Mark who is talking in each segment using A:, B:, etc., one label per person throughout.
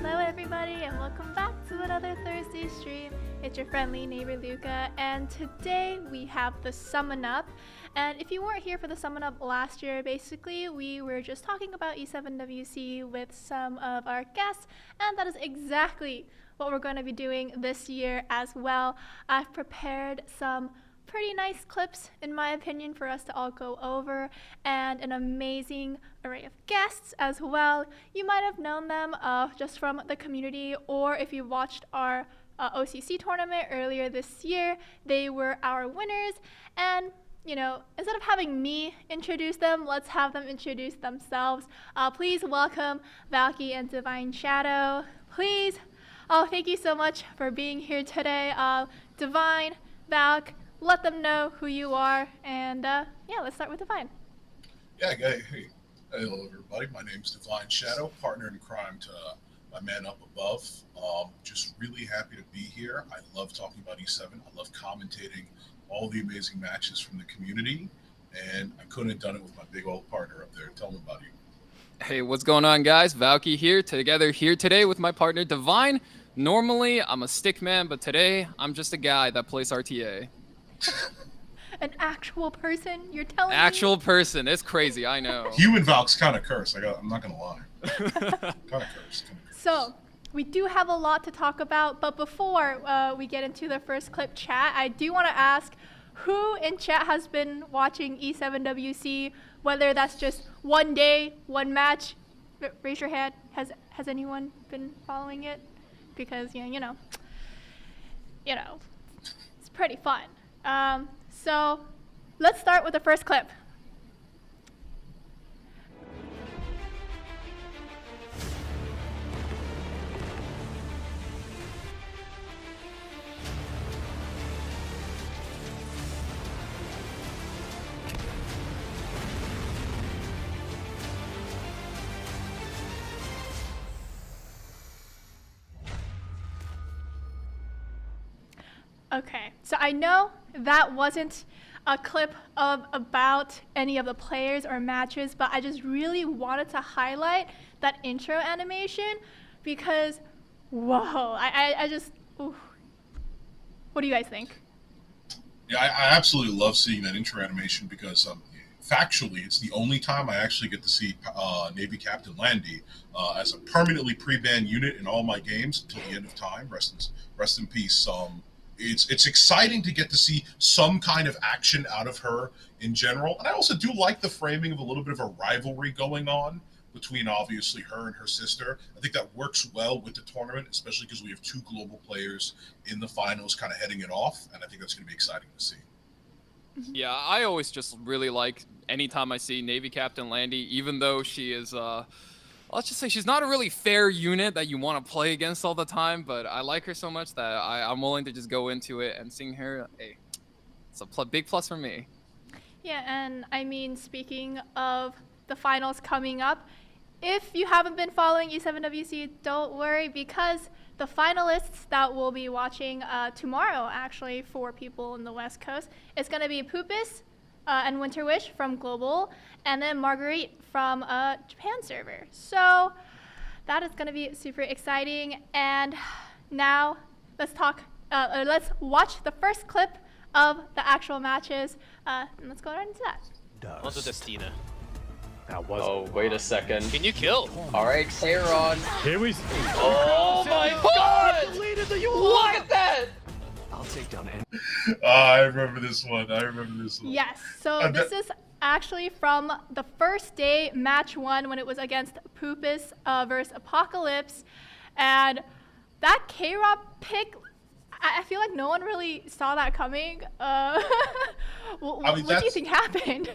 A: Hello everybody and welcome back to another Thursday stream. It's your friendly neighbor Luka, and today we have the Summon Up. And if you weren't here for the Summon Up last year, basically we were just talking about E7WC with some of our guests, and that is exactly what we're going to be doing this year as well. I've prepared some pretty nice clips, in my opinion, for us to all go over, and an amazing array of guests as well. You might have known them just from the community, or if you watched our OCC tournament earlier this year, they were our winners. And you know, instead of having me introduce them, let's have them introduce themselves. Please welcome Valky and Divineshadow. Please. Oh, thank you so much for being here today. Divine, Valk, let them know who you are, and yeah, let's start with Divine.
B: Yeah, hey, hello everybody. My name's Divineshadow, partner in crime to my man up above. Just really happy to be here. I love talking about E7. I love commentating all the amazing matches from the community, and I couldn't have done it with my big old partner up there. Tell them about you.
C: Hey, what's going on, guys? Valky here, together here today with my partner Divine. Normally, I'm a stick man, but today I'm just a guy that plays RTA.
A: An actual person? You're telling me?
C: Actual person. It's crazy, I know.
B: Human Valk's kind of cursed. I'm not going to lie. Kind of cursed.
A: So, we do have a lot to talk about, but before we get into the first clip chat, I do want to ask who in chat has been watching E7WC, whether that's just one day, one match. Raise your hand. Has anyone been following it? Because, you know, it's pretty fun. So let's start with the first clip. Okay, so I know that wasn't a clip about any of the players or matches, but I just really wanted to highlight that intro animation because, whoa, I just, oof. What do you guys think?
B: Yeah, I absolutely love seeing that intro animation because factually, it's the only time I actually get to see Navy Captain Landy as a permanently pre-banned unit in all my games until the end of time. Rest in peace. It's exciting to get to see some kind of action out of her in general. And I also do like the framing of a little bit of a rivalry going on between obviously her and her sister. I think that works well with the tournament, especially because we have two global players in the finals kind of heading it off. And I think that's going to be exciting to see.
C: Yeah, I always just really like anytime I see Navy Captain Landy, even though she is, let's just say she's not a really fair unit that you want to play against all the time, but I like her so much that I'm willing to just go into it and seeing her. Hey, it's a big plus for me.
A: Yeah, and I mean, speaking of the finals coming up, if you haven't been following E7WC, don't worry, because the finalists that we'll be watching tomorrow, actually, for people in the West Coast, is going to be Poopus and Winter Wish from Global, and then Marguerite from Japan server. So that is going to be super exciting. And now let's watch the first clip of the actual matches, and let's go right into that.
D: Also Destina.
E: That was
F: Oh, wait a second.
D: Can you kill?
F: Alright, Kairon.
E: Here we
F: Oh my god! Look at that!
E: I'll take down any.
B: I remember this one.
A: Yes, so this is actually from the first day, match 1, when it was against Poopus versus Apocalypse. And that K-Rob pick, I feel like no one really saw that coming. What do you think happened?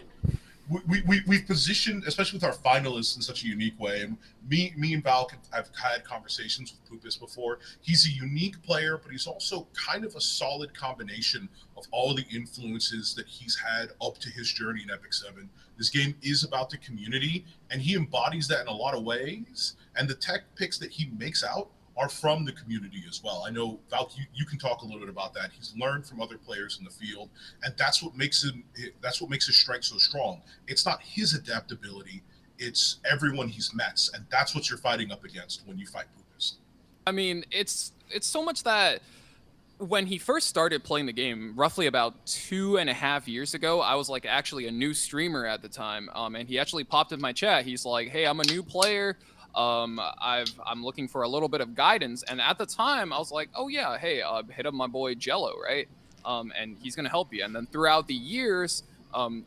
B: We've positioned, especially with our finalists, in such a unique way. And me and Valk have had conversations with Poopus before. He's a unique player, but he's also kind of a solid combination of all the influences that he's had up to his journey in Epic 7. This game is about the community, and he embodies that in a lot of ways. And the tech picks that he makes out are from the community as well. I know, Valk, you can talk a little bit about that. He's learned from other players in the field, and that's what makes his strike so strong. It's not his adaptability, it's everyone he's met, and that's what you're fighting up against when you fight Pupus.
C: I mean, it's so much that when he first started playing the game, roughly about 2.5 years ago, I was like actually a new streamer at the time, and he actually popped in my chat. He's like, "Hey, I'm a new player. I'm looking for a little bit of guidance." And at the time, I was like, "Oh yeah, hey, hit up my boy Jello, right? And he's gonna help you." And then throughout the years,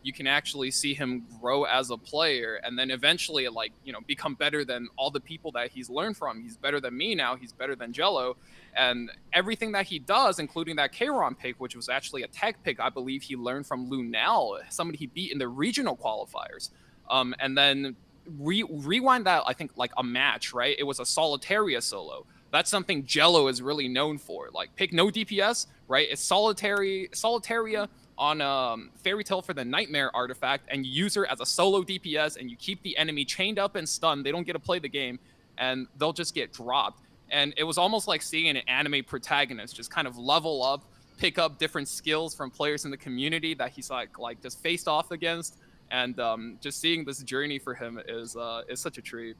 C: you can actually see him grow as a player, and then eventually, like, become better than all the people that he's learned from. He's better than me now. He's better than Jello. And everything that he does, including that Kayron pick, which was actually a tech pick, I believe he learned from Lunel, somebody he beat in the regional qualifiers. And then rewind that, I think, like a match, right? It was a Solitaria solo. That's something Jello is really known for. Like, pick no DPS, right? It's Solitaria on Fairy Tale for the Nightmare artifact, and you use her as a solo DPS, and you keep the enemy chained up and stunned. They don't get to play the game, and they'll just get dropped. And it was almost like seeing an anime protagonist just kind of level up, pick up different skills from players in the community that he's like just faced off against, and just seeing this journey for him is such a treat.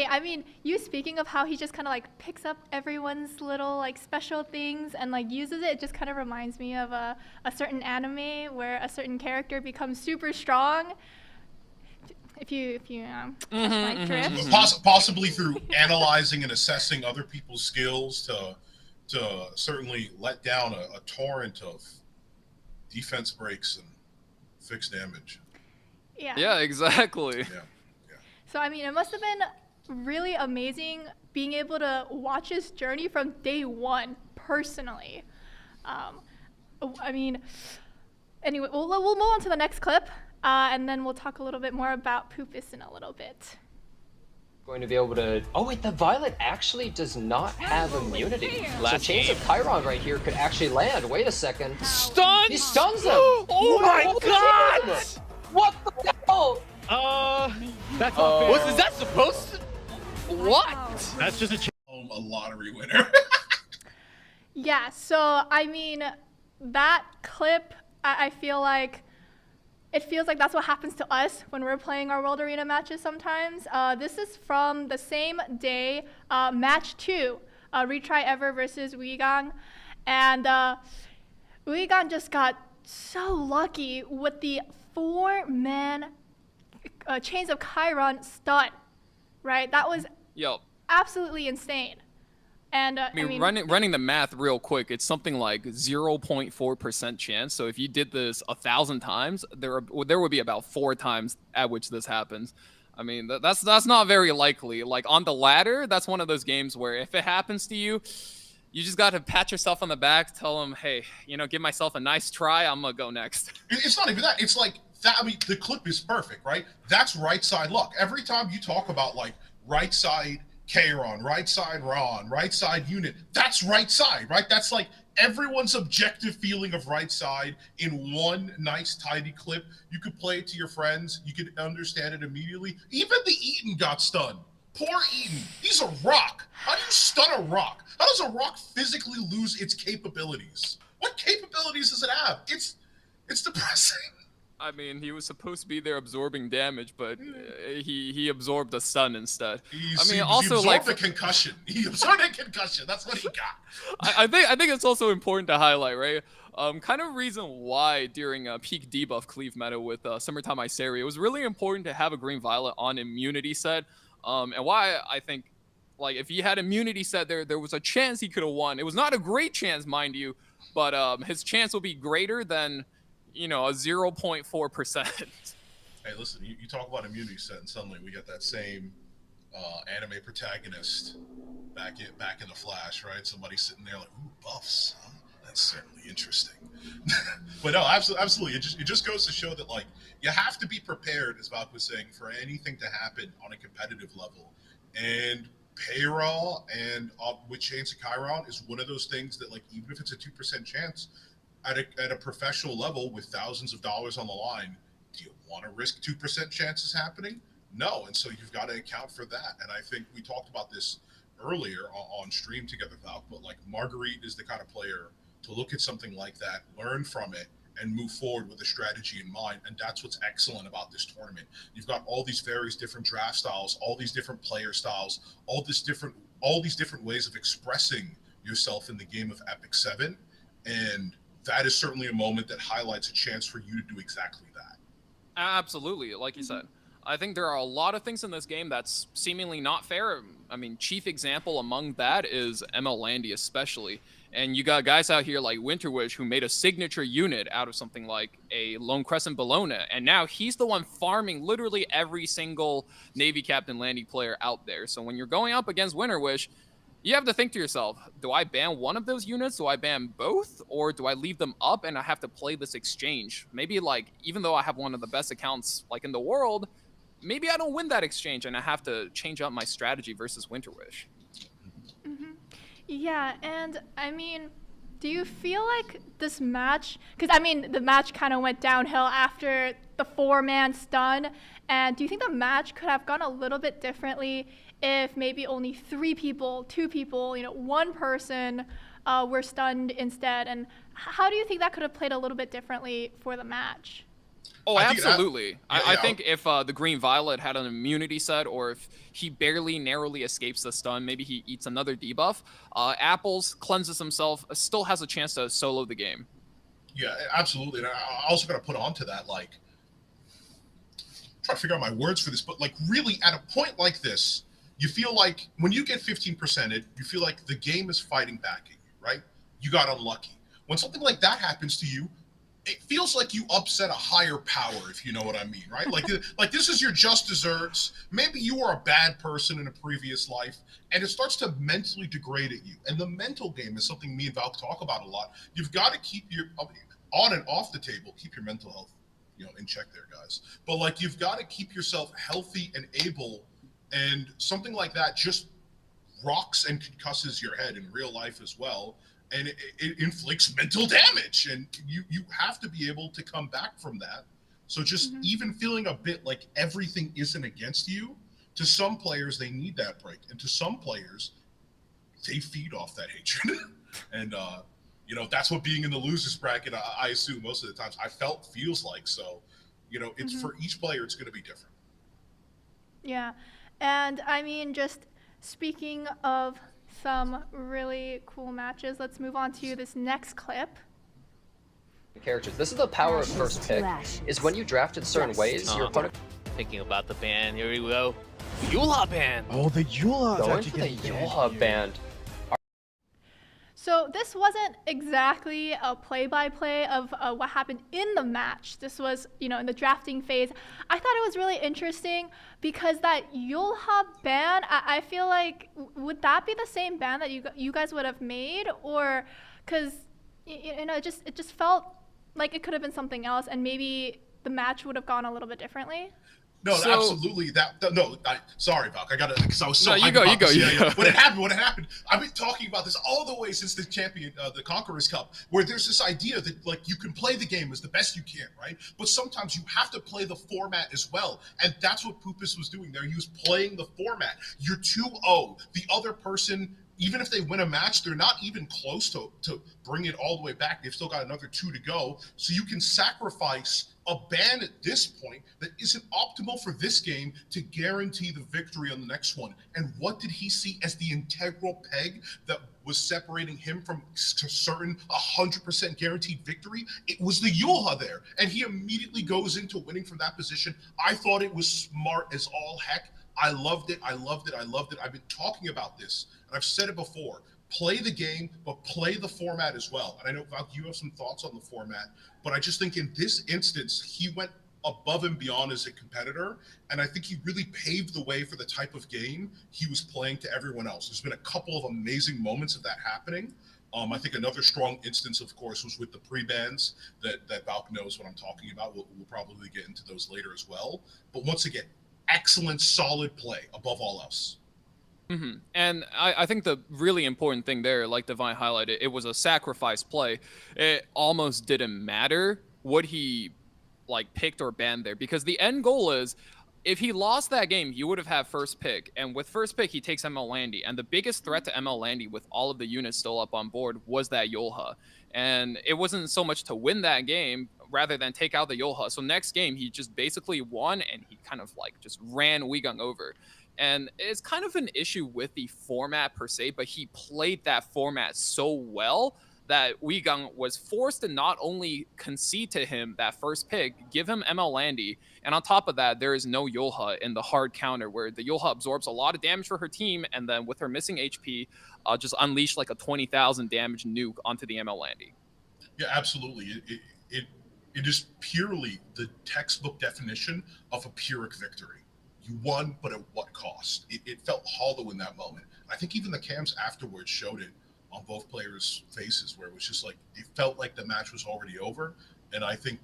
A: I mean, you speaking of how he just kind of like picks up everyone's little like special things and like uses it just kind of reminds me of a certain anime where a certain character becomes super strong. If you catch my drift.
B: Possibly through analyzing and assessing other people's skills to certainly let down a torrent of defense breaks and fixed damage.
C: Yeah, exactly.
B: Yeah.
A: So I mean, it must have been really amazing being able to watch his journey from day one personally. I mean, anyway, we'll move on to the next clip. And then we'll talk a little bit more about Pupus in a little bit.
D: Going to be able to... Oh wait, the Violet actually does not have immunity. So Chains of Chiron right here could actually land. Wait a second.
F: Stun!
D: He stuns him!
F: Oh my god!
D: What the hell?
F: That's not fair. Is that supposed to... What? That's just
B: A lottery winner.
A: Yeah, so I mean, that clip, I feel like it feels like that's what happens to us when we're playing our World Arena matches sometimes. This is from the same day, match 2, Retry Ever versus Uigang. And Uigang just got so lucky with the 4-man Chains of Chiron stun, right? That was absolutely insane. And
C: I mean, running the math real quick, it's something like 0.4% chance. So if you did this 1,000 times, there would be about 4 times at which this happens. I mean, that's not very likely. Like on the ladder, that's one of those games where if it happens to you, you just got to pat yourself on the back, tell them, hey, give myself a nice try. I'm gonna go next.
B: It's not even that. It's like that. I mean, the clip is perfect, right? That's right side luck. Every time you talk about like right side Kayron, right side Ron, right side unit, that's right side, right? That's like everyone's objective feeling of right side in one nice tidy clip. You could play it to your friends. You could understand it immediately. Even the Eaton got stunned. Poor Eaton. He's a rock. How do you stun a rock? How does a rock physically lose its capabilities? What capabilities does it have? It's depressing.
C: I mean, he was supposed to be there absorbing damage, but he absorbed a stun instead.
B: He absorbed a concussion. He absorbed a concussion. That's what he got.
C: I think it's also important to highlight, right? Kind of reason why during peak debuff Cleave meta with Summertime Iceria, it was really important to have a Green Violet on immunity set. And why I think, like, if he had immunity set there was a chance he could have won. It was not a great chance, mind you, but his chance will be greater than a 0.4%.
B: Hey, listen, you talk about immunity set, and suddenly we get that same anime protagonist back in the Flash, right? Somebody sitting there like, ooh, buffs, huh? That's certainly interesting. But no, absolutely. It just goes to show that, like, you have to be prepared, as Valky was saying, for anything to happen on a competitive level. And payroll and with Chains of Chiron is one of those things that, like, even if it's a 2% chance, at a professional level with thousands of dollars on the line, do you want to risk 2% chances happening? No, and so you've got to account for that. And I think we talked about this earlier on stream together, Valk, but like Marguerite is the kind of player to look at something like that, learn from it, and move forward with a strategy in mind. And that's what's excellent about this tournament. You've got all these various different draft styles, all these different player styles, all these different ways of expressing yourself in the game of Epic 7. And that is certainly a moment that highlights a chance for you to do exactly that.
C: Absolutely, like you said. I think there are a lot of things in this game that's seemingly not fair. I mean, chief example among that is ML Landy especially. And you got guys out here like Winterwish who made a signature unit out of something like a Lone Crescent Bologna. And now he's the one farming literally every single Navy Captain Landy player out there. So when you're going up against Winterwish, you have to think to yourself, do I ban one of those units? Do I ban both? Or do I leave them up and I have to play this exchange? Maybe like, even though I have one of the best accounts like in the world, maybe I don't win that exchange and I have to change up my strategy versus Winterwish.
A: Yeah, and I mean, do you feel like this match, because I mean, the match kind of went downhill after the 4-man stun, and do you think the match could have gone a little bit differently if maybe only 3 people, 2 people, 1 person were stunned instead? And how do you think that could have played a little bit differently for the match?
C: Oh, absolutely. I
B: Yeah.
C: think if the Green Violet had an immunity set, or if he barely narrowly escapes the stun, maybe he eats another debuff, Apples cleanses himself, still has a chance to solo the game.
B: Yeah, absolutely. And I also got to put on to that, like, try to figure out my words for this, but like really at a point like this, you feel like when you get 15%ed, you feel like the game is fighting back at you, right? You got unlucky. When something like that happens to you, it feels like you upset a higher power, if you know what I mean, right? Like this is your just desserts. Maybe you were a bad person in a previous life, and it starts to mentally degrade at you. And the mental game is something me and Valk talk about a lot. You've got to keep your on and off the table, keep your mental health, in check there, guys. But like you've got to keep yourself healthy and able, and something like that just rocks and concusses your head in real life as well. And it inflicts mental damage, and you have to be able to come back from that. So just even feeling a bit like everything isn't against you, to some players, they need that break. And to some players, they feed off that hatred. And, that's what being in the losers bracket, I assume most of the times feels like. So, it's for each player, it's going to be different.
A: Yeah. And I mean, just speaking of some really cool matches, let's move on to this next clip.
D: Characters. This is the power of first pick, is when you draft in certain ways, your opponent...
F: Thinking about the ban, here we go. Yula ban!
E: Oh, the Yula is
D: Going
E: actually
D: for the
E: getting
D: Yula band.
A: So this wasn't exactly a play-by-play of what happened in the match. This was, in the drafting phase. I thought it was really interesting because that Yulha ban, I feel like, would that be the same ban that you guys would have made? Or, because, it just felt like it could have been something else, and maybe the match would have gone a little bit differently.
B: No,
C: So-
B: absolutely. Sorry, Valk. I got to, because I was so.
C: No, you
B: hyped
C: go,
B: about
C: you go,
B: this.
C: you
B: Yeah,
C: go.
B: yeah. What happened? I've been talking about this all the way since the the Conquerors Cup, where there's this idea that like you can play the game as the best you can, right? But sometimes you have to play the format as well, and that's what Pupus was doing there. He was playing the format. You're 2-0. The other person, even if they win a match, they're not even close to bring it all the way back. They've still got another 2 to go. So you can sacrifice a ban at this point that isn't optimal for this game to guarantee the victory on the next one. And what did he see as the integral peg that was separating him from certain 100% guaranteed victory? It was the Yulha there. And he immediately goes into winning from that position. I thought it was smart as all heck. I loved it. I've been talking about this, and I've said it before. Play the game, but play the format as well. And I know, Valk, you have some thoughts on the format, but I just think in this instance, he went above and beyond as a competitor, and I think he really paved the way for the type of game he was playing to everyone else. There's been a couple of amazing moments of that happening. I think another strong instance, of course, was with the pre-bans that Valk knows what I'm talking about. We'll probably get into those later as well. But once again, excellent, solid play above all else.
C: And I think the really important thing there, like Divine highlighted, it was a sacrifice play. It almost didn't matter what he picked or banned there, because the end goal is if he lost that game, he would have had first pick. And with first pick, he takes ML Landy. And the biggest threat to ML Landy with all of the units still up on board was that Yolha. And it wasn't so much to win that game rather than take out the Yolha. So next game, he just basically won and he kind of like just ran Weegang over. And it's kind of an issue with the format per se, but he played that format so well that Weegang was forced to not only concede to him that first pick, give him ML Landy, and on top of that, there is no Yolha in the hard counter where the Yolha absorbs a lot of damage for her team, and then with her missing HP, just unleash like a 20,000 damage nuke onto the ML Landy.
B: Yeah, absolutely. It is purely the textbook definition of a Pyrrhic victory. You won, but at what cost? It felt hollow in that moment. I think even the cams afterwards showed it on both players' faces, where it was just like it felt like the match was already over. And I think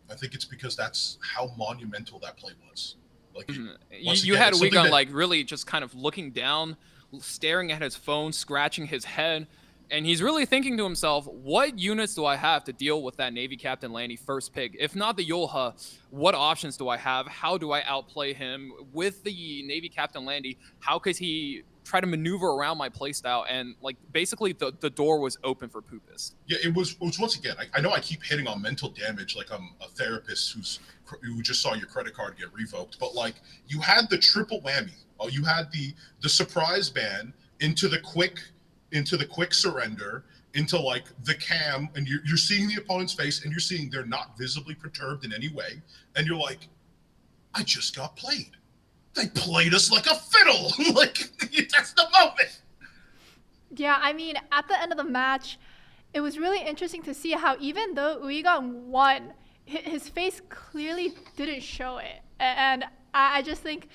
B: it's because that's how monumental that play was. Like
C: you had Weegang like really just kind of looking down, staring at his phone, scratching his head, and he's really thinking to himself, what units do I have to deal with that Navy Captain Landy first pick? If not the Yolha, what options do I have? How do I outplay him? With the Navy Captain Landy, how could he try to maneuver around my playstyle? And like basically the door was open for Pupus.
B: Yeah, it was once again, I know I keep hitting on mental damage like I'm a therapist who just saw your credit card get revoked, but like you had the triple whammy. Oh, you had the surprise ban into the quick surrender, into like the cam, and you're seeing the opponent's face and you're seeing they're not visibly perturbed in any way, and you're like, I just got played. They played us like a fiddle. Like, that's the moment.
A: Yeah, I mean, at the end of the match, it was really interesting to see how even though Weegang won, his face clearly didn't show it. And I just think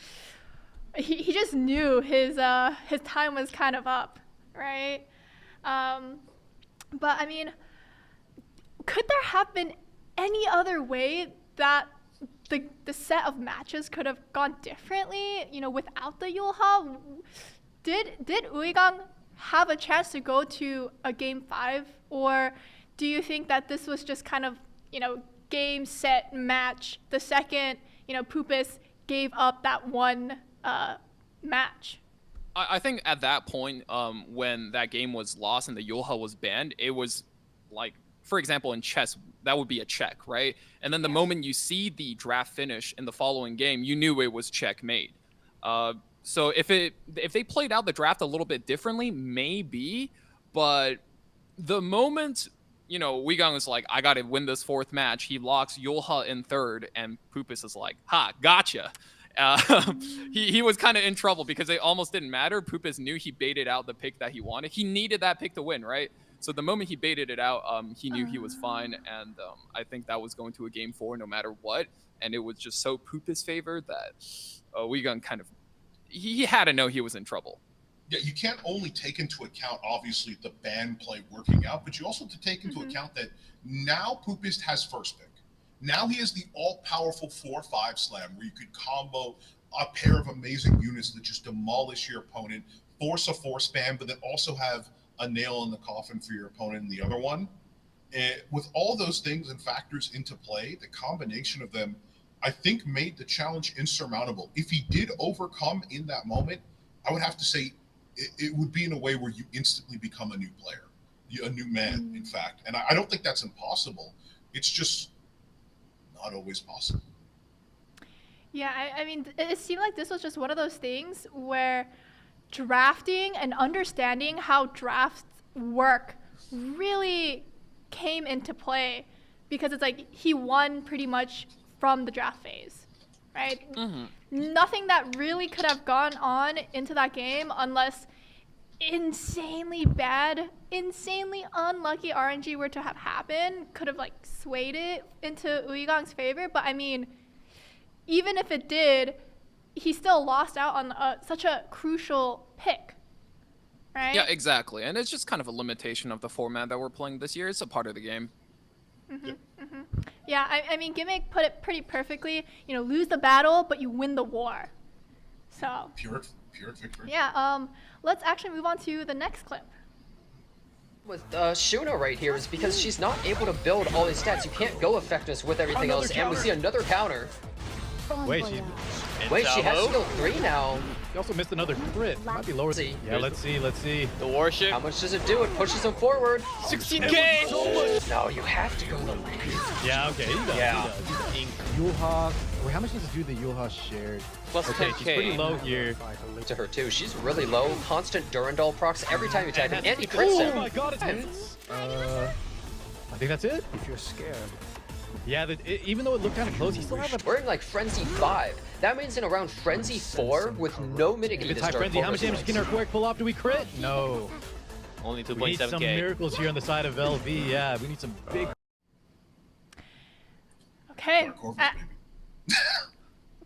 A: he just knew his time was kind of up, right? But I mean, could there have been any other way that the set of matches could have gone differently, you know, without the Yolha? Did Weegang have a chance to go to a game 5, or do you think that this was just kind of, you know, game, set, match the second, you know, Pupus gave up that one match?
C: I think at that point, when that game was lost and the Yolha was banned, it was like, for example, in chess, that would be a check, right? And then the moment you see the draft finish in the following game, you knew it was checkmate. So if they played out the draft a little bit differently, maybe, but the moment, you know, Weegang is like, I got to win this 4th match, he locks Yolha in 3rd, and Pupus is like, ha, gotcha. He was kind of in trouble because it almost didn't matter. Pupus knew he baited out the pick that he wanted. He needed that pick to win, right? So the moment he baited it out, he knew he was fine, and I think that was going to a game 4 no matter what. And it was just so Pupus favored that Weegang kind of, he had to know he was in trouble.
B: Yeah, you can't only take into account, obviously, the ban play working out, but you also have to take into account that now Pupus has first pick. Now he has the all-powerful 4-5 slam where you could combo a pair of amazing units that just demolish your opponent, force a force ban, but then also have a nail in the coffin for your opponent in the other one. And with all those things and factors into play, the combination of them, I think, made the challenge insurmountable. If he did overcome in that moment, I would have to say it would be in a way where you instantly become a new player, a new man, in fact. And I don't think that's impossible. It's just not always possible.
A: Yeah, I mean, it seemed like this was just one of those things where drafting and understanding how drafts work really came into play, because it's like he won pretty much from the draft phase, right? Nothing that really could have gone on into that game unless insanely bad, insanely unlucky RNG were to have happened, could have like swayed it into Weegang's favor. But I mean, even if it did, he still lost out on such a crucial pick, right?
C: Yeah, exactly. And it's just kind of a limitation of the format that we're playing this year. It's a part of the game.
A: Yeah, I mean, Gimmick put it pretty perfectly. You know, lose the battle, but you win the war. So
B: Pure victory.
A: yeah, let's actually move on to the next clip.
D: With Shuna right here is because she's not able to build all these stats. You can't go effectiveness with everything else, and we see another counter.
E: Wait, she
D: Wait, she has skill 3 now.
E: He also missed another crit. Might be lower.
D: See.
E: Yeah, let's see.
F: The warship.
D: How much does it do? It pushes him forward.
F: 16K.
D: No, you have to go to lane.
E: Yeah, okay. He does.
F: Yeah.
E: He does. Yulha. Wait, how much does it do the Yulha shared?
F: Plus
E: Okay,
F: 10K.
E: she's pretty low here.
D: To her too. She's really low. Constant Durandal procs every time you attack him, and he crits
E: Oh
D: him.
E: my god, it's hits. I think that's it.
G: If you're scared,
E: Yeah, even though it looked kind of close, he still has a.
D: We're in like Frenzy 5. That means in around Frenzy 4 with no mitigate.
E: It's high frenzy. How much damage can our Quirk pull off? Do we crit? No.
F: Only
E: We need some
F: 2.7K.
E: miracles here on the side of LV. Yeah, we need some big.
A: Okay.
B: Dark Corvus, baby.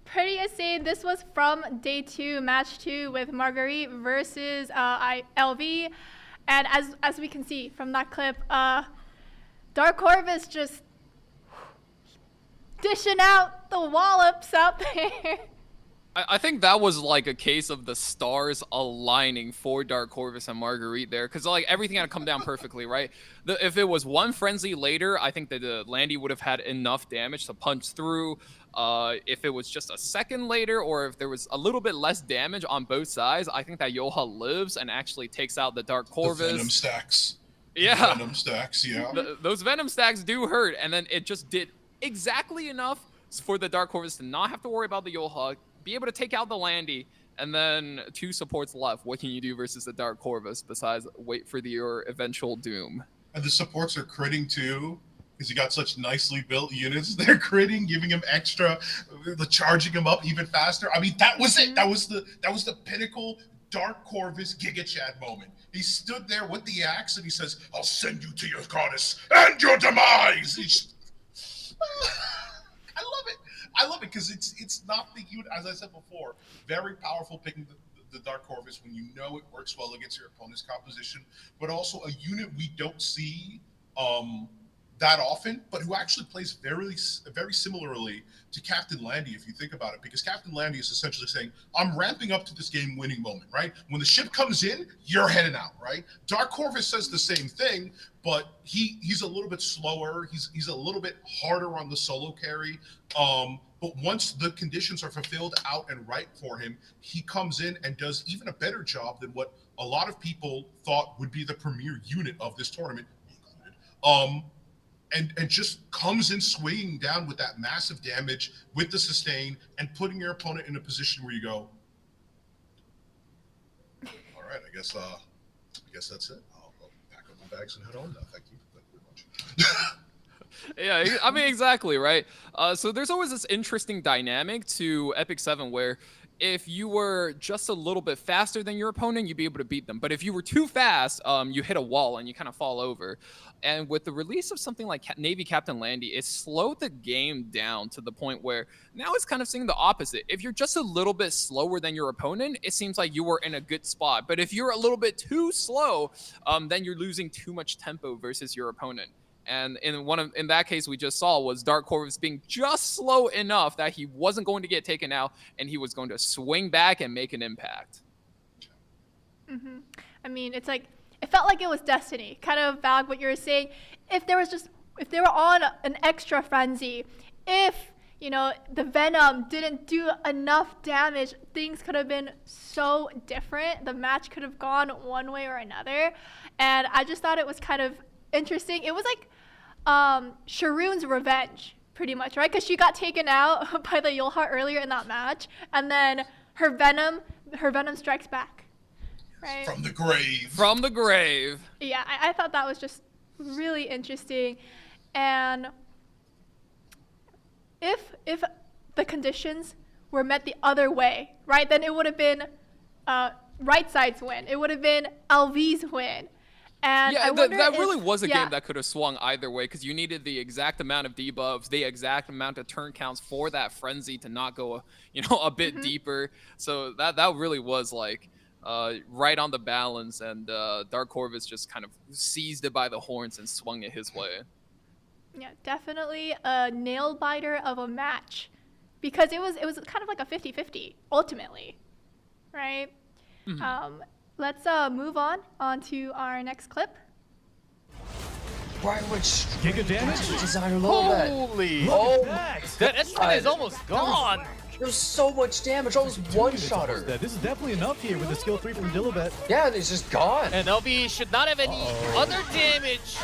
A: Pretty insane. This was from day 2, match 2 with Marguerite versus LV. And as we can see from that clip, Dark Corvus just dishing out the wallops out there.
C: I think that was like a case of the stars aligning for Dark Corvus and Marguerite there, because like everything had to come down perfectly, right? If it was one frenzy later, I think that Landy would have had enough damage to punch through. If it was just a second later, or if there was a little bit less damage on both sides, I think that Yoha lives and actually takes out the Dark Corvus.
B: The Venom stacks.
C: Yeah.
B: Venom stacks, yeah.
C: Those Venom stacks do hurt, and then it just did exactly enough for the Dark Corvus to not have to worry about the Yoha, be able to take out the Landy, and then 2 supports left. What can you do versus the Dark Corvus besides wait for your eventual doom?
B: And the supports are critting too, because you got such nicely built units. They're critting, giving him extra, charging him up even faster. I mean, that was it. That was the pinnacle Dark Corvus Giga Chad moment. He stood there with the axe and he says, "I'll send you to your goddess and your demise." I love it because it's not the unit, as I said before, very powerful picking the Dark Corvus when you know it works well against your opponent's composition, but also a unit we don't see that often, but who actually plays very similarly to Captain Landy, if you think about it, because Captain Landy is essentially saying, I'm ramping up to this game-winning moment, right? When the ship comes in, you're heading out, right? Dark Corvus says the same thing, but he's a little bit slower. He's a little bit harder on the solo carry. But once the conditions are fulfilled out and right for him, he comes in and does even a better job than what a lot of people thought would be the premier unit of this tournament, included. And just comes in swinging down with that massive damage, with the sustain, and putting your opponent in a position where you go, all right, I guess that's it. I'll pack up my bags and head on now. Thank you very much.
C: Yeah, I mean, exactly, right? So there's always this interesting dynamic to Epic 7 where if you were just a little bit faster than your opponent, you'd be able to beat them. But if you were too fast, you hit a wall and you kind of fall over. And with the release of something like Navy Captain Landy, it slowed the game down to the point where now it's kind of seeing the opposite. If you're just a little bit slower than your opponent, it seems like you were in a good spot. But if you're a little bit too slow, then you're losing too much tempo versus your opponent. And in that case we just saw was Dark Corvus being just slow enough that he wasn't going to get taken out, and he was going to swing back and make an impact.
A: I mean, it's like, it felt like it was destiny. Kind of Valk, what you were saying. If they were on an extra frenzy, if the Venom didn't do enough damage, things could have been so different. The match could have gone one way or another. And I just thought it was kind of interesting. It was like Sharoon's revenge, pretty much, right? Because she got taken out by the Yulha earlier in that match, and then her Venom strikes back, right?
B: From the grave.
C: From the grave.
A: Yeah, I thought that was just really interesting. And if the conditions were met the other way, right, then it would have been right side's win. It would have been LV's win. And
C: yeah, that really was a
A: yeah.
C: game that could have swung either way, because you needed the exact amount of debuffs, the exact amount of turn counts for that frenzy to not go, a bit deeper. So that really was like right on the balance, and Dark Corvus just kind of seized it by the horns and swung it his way.
A: Yeah, definitely a nail biter of a match, because it was kind of like a 50-50 ultimately, right? Let's move on to our next clip.
D: Brian Wood
E: Giga damage?
D: designer a little bit.
F: Holy!
D: Oh,
F: That S1 is almost gone.
D: There's so much damage. Almost one-shot her.
E: This is definitely enough here with the skill 3 from Dilibet.
D: Yeah, and it's just gone.
F: And LB should not have any other damage.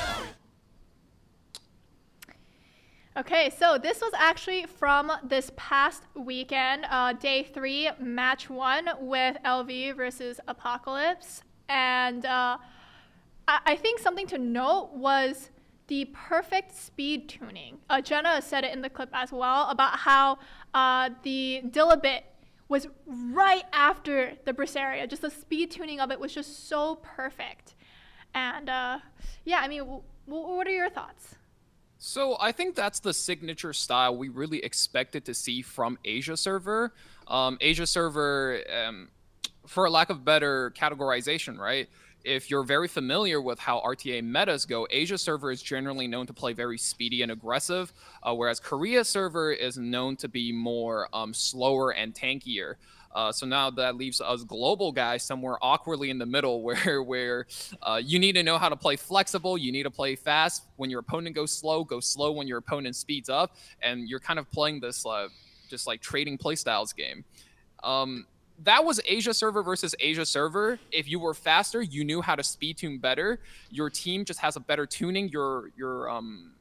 A: Okay, so this was actually from this past weekend, day 3, match 1 with LV versus Apocalypse. And I think something to note was the perfect speed tuning. Jenna said it in the clip as well about how the Dilibet was right after the Brisaria. Just the speed tuning of it was just so perfect. And yeah, I mean, what are your thoughts?
C: So I think that's the signature style we really expected to see from Asia Server. Asia Server, for a lack of better categorization, right? If you're very familiar with how RTA metas go, Asia Server is generally known to play very speedy and aggressive, whereas Korea Server is known to be more slower and tankier. So now that leaves us global guys somewhere awkwardly in the middle where you need to know how to play flexible. You need to play fast. When your opponent goes slow when your opponent speeds up. And you're kind of playing this just like trading playstyles game. That was Asia Server versus Asia Server. If you were faster, you knew how to speed tune better. Your team just has a better tuning. Your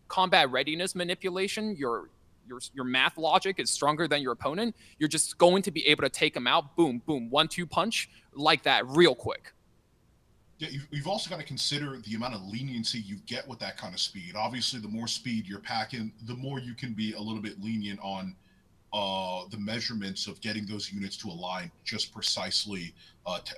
C: combat readiness manipulation, your math logic is stronger than your opponent. You're just going to be able to take them out. Boom, boom, 1-2 punch like that real quick.
B: Yeah, you've also got to consider the amount of leniency you get with that kind of speed. Obviously, the more speed you're packing, the more you can be a little bit lenient on the measurements of getting those units to align just precisely,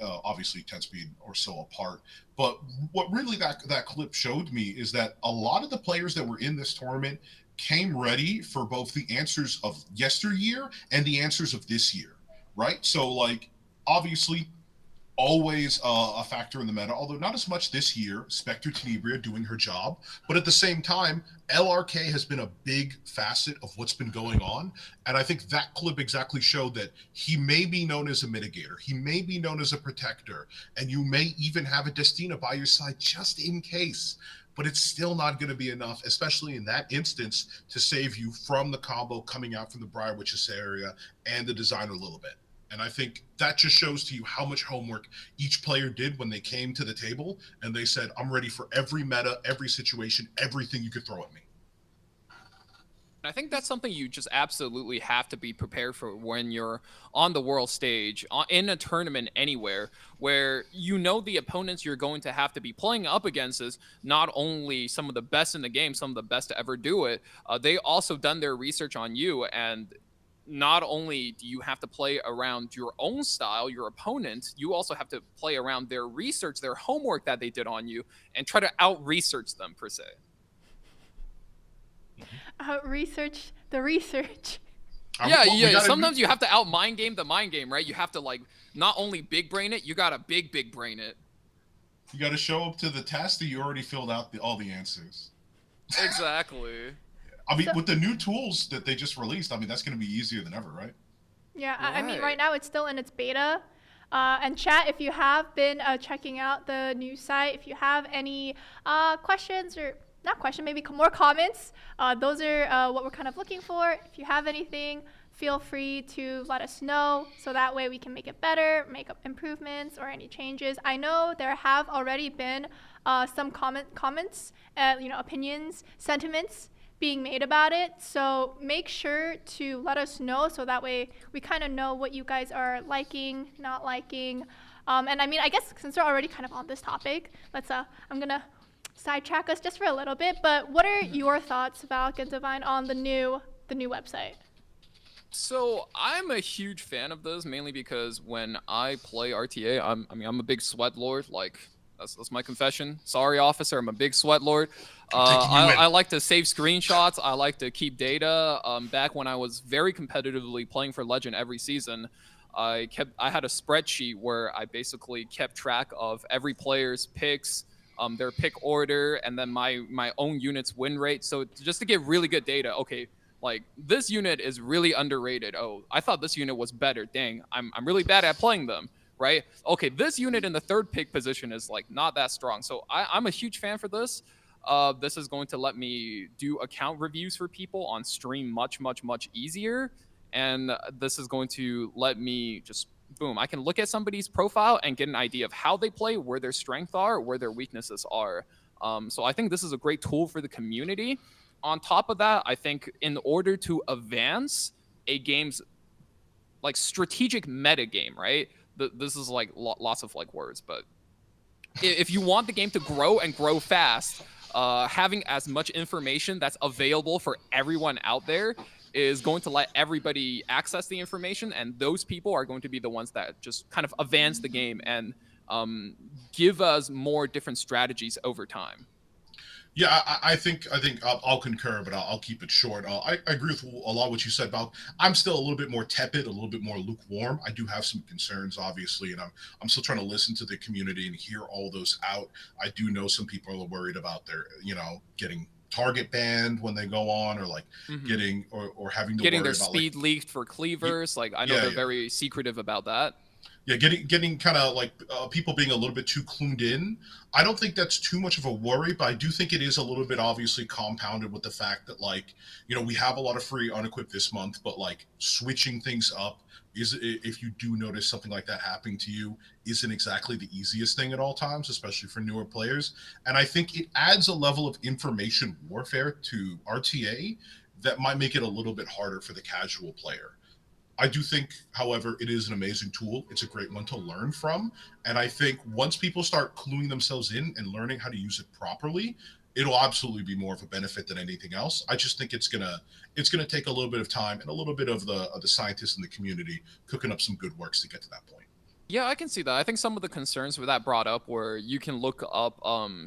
B: obviously 10 speed or so apart. But what really that clip showed me is that a lot of the players that were in this tournament came ready for both the answers of yesteryear and the answers of this year, right? So, like, obviously, always a factor in the meta, although not as much this year. Spectre Tenebria doing her job, but at the same time, LRK has been a big facet of what's been going on, and I think that clip exactly showed that he may be known as a mitigator, he may be known as a protector, and you may even have a Destina by your side just in case, but it's still not going to be enough, especially in that instance, to save you from the combo coming out from the Briar Witches area and the designer a little bit. And I think that just shows to you how much homework each player did when they came to the table and they said, I'm ready for every meta, every situation, everything you could throw at me.
C: I think that's something you just absolutely have to be prepared for when you're on the world stage, in a tournament anywhere, where you know the opponents you're going to have to be playing up against is not only some of the best in the game, some of the best to ever do it, they also done their research on you, and not only do you have to play around your own style, your opponent, you also have to play around their research, their homework that they did on you, and try to out-research them, per se.
A: Out-research the research.
C: Yeah. Sometimes you have to out-mind game the mind game, right? You have to, like, not only big brain it, you gotta big brain it.
B: You got to show up to the test that you already filled out all the answers.
C: Exactly.
B: I mean, with the new tools that they just released, I mean, that's going to be easier than ever, right?
A: Yeah, I mean, right now it's still in its beta. And chat, if you have been checking out the new site, if you have any questions or not questions, maybe more comments, those are what we're kind of looking for. If you have anything, feel free to let us know so that way we can make it better, make up improvements or any changes. I know there have already been some comments, opinions, sentiments being made about it, so make sure to let us know so that way we kind of know what you guys are liking, not liking. And I mean, I guess since we're already kind of on this topic, I'm gonna sidetrack us just for a little bit, but what are your thoughts, Valky and Divine, on the new website?
C: So I'm a huge fan of this, mainly because when I play RTA, I'm a big sweat lord, like that's my confession. Sorry, officer, I'm a big sweat lord. I like to save screenshots. I like to keep data. Back when I was very competitively playing for Legend every season, I had a spreadsheet where I basically kept track of every player's picks, their pick order, and then my own unit's win rate. So just to get really good data, okay, like this unit is really underrated. Oh, I thought this unit was better. Dang, I'm really bad at playing them. Right? Okay, this unit in the third pick position is like not that strong. So I'm a huge fan for this. This is going to let me do account reviews for people on stream much easier. and this is going to let me just boom, I can look at somebody's profile and get an idea of how they play, where their strengths are, where their weaknesses are. So I think this is a great tool for the community. On top of that, I think in order to advance a game's like strategic meta game, right? This is like lots of like words, but if you want the game to grow and grow fast, having as much information that's available for everyone out there is going to let everybody access the information, and those people are going to be the ones that just kind of advance the game and give us more different strategies over time.
B: Yeah, I think I'll concur, but I'll keep it short. I agree with a lot of what you said about. I'm still a little bit more tepid, a little bit more lukewarm. I do have some concerns, obviously, and I'm still trying to listen to the community and hear all those out. I do know some people are worried about their, getting target banned when they go on, or like getting or having to
C: getting
B: worry
C: their
B: about,
C: speed leaked for cleavers. Like I know they're very secretive about that.
B: Yeah, getting kind of like people being a little bit too clued in. I don't think that's too much of a worry, but I do think it is a little bit obviously compounded with the fact that, like, we have a lot of free unequipped this month, but like switching things up is, if you do notice something like that happening to you, isn't exactly the easiest thing at all times, especially for newer players. And I think it adds a level of information warfare to RTA that might make it a little bit harder for the casual player. I do think, however, it is an amazing tool. It's a great one to learn from. And I think once people start cluing themselves in and learning how to use it properly, it'll absolutely be more of a benefit than anything else. I just think it's gonna take a little bit of time and a little bit of the scientists in the community cooking up some good works to get to that point.
C: Yeah, I can see that. I think some of the concerns with that brought up where you can look up,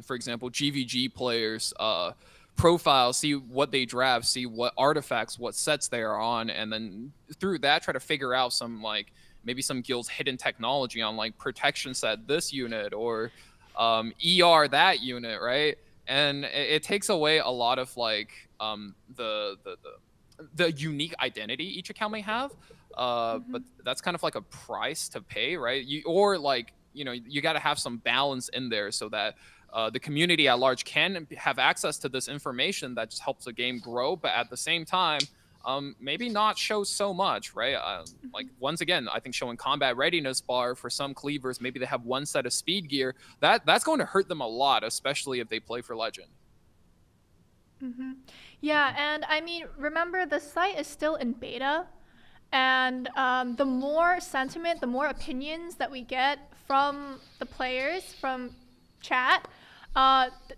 C: for example, GVG players' profile, see what they draft, see what artifacts, what sets they are on, and then through that try to figure out some, like, maybe some guild's hidden technology on, like, protection set this unit or ER that unit, right? And it takes away a lot of, like, the unique identity each account may have. But that's kind of like a price to pay, right? You got to have some balance in there so that the community at large can have access to this information that just helps the game grow, but at the same time, maybe not show so much, right? Like, once again, I think showing combat readiness bar for some cleavers, maybe they have one set of speed gear, that's going to hurt them a lot, especially if they play for Legend.
A: Yeah, and I mean, remember, the site is still in beta, and the more sentiment, the more opinions that we get from the players, from chat,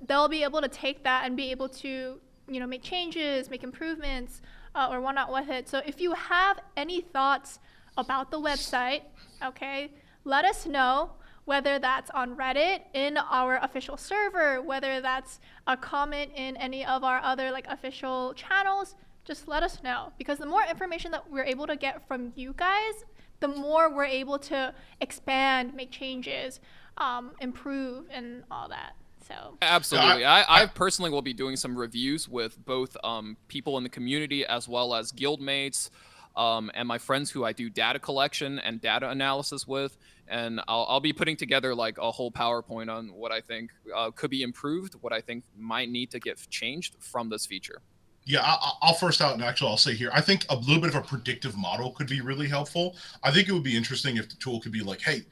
A: they'll be able to take that and be able to, make changes, make improvements, or whatnot with it. So if you have any thoughts about the website, okay, let us know, whether that's on Reddit, in our official server, whether that's a comment in any of our other, like, official channels. Just let us know, because the more information that we're able to get from you guys, the more we're able to expand, make changes, improve, and all that. So
C: absolutely, I personally will be doing some reviews with both people in the community as well as guildmates, and my friends who I do data collection and data analysis with, and I'll be putting together like a whole PowerPoint on what I think could be improved, what I think might need to get changed from this feature.
B: Yeah, I'll first out, and actually I'll say here, I think a little bit of a predictive model could be really helpful. I think it would be interesting if the tool could be like, hey,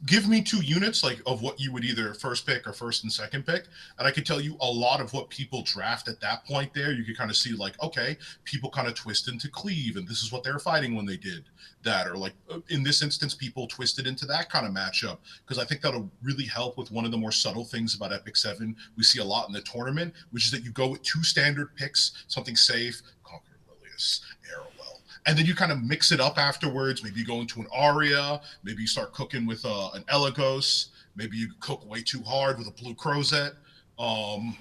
B: give me 2 units, like, of what you would either first pick or first and second pick, and I could tell you a lot of what people draft at that point there. You could kind of see, like, okay, people kind of twist into cleave, and this is what they were fighting when they did that, or like in this instance, people twisted into that kind of matchup, because I think that'll really help with one of the more subtle things about Epic 7 we see a lot in the tournament, which is that you go with 2 standard picks, something safe, Conquer Lilius, Arrowell, and then you kind of mix it up afterwards. Maybe you go into an Aria, maybe you start cooking with an Elagos, maybe you cook way too hard with a Blue Crozet, and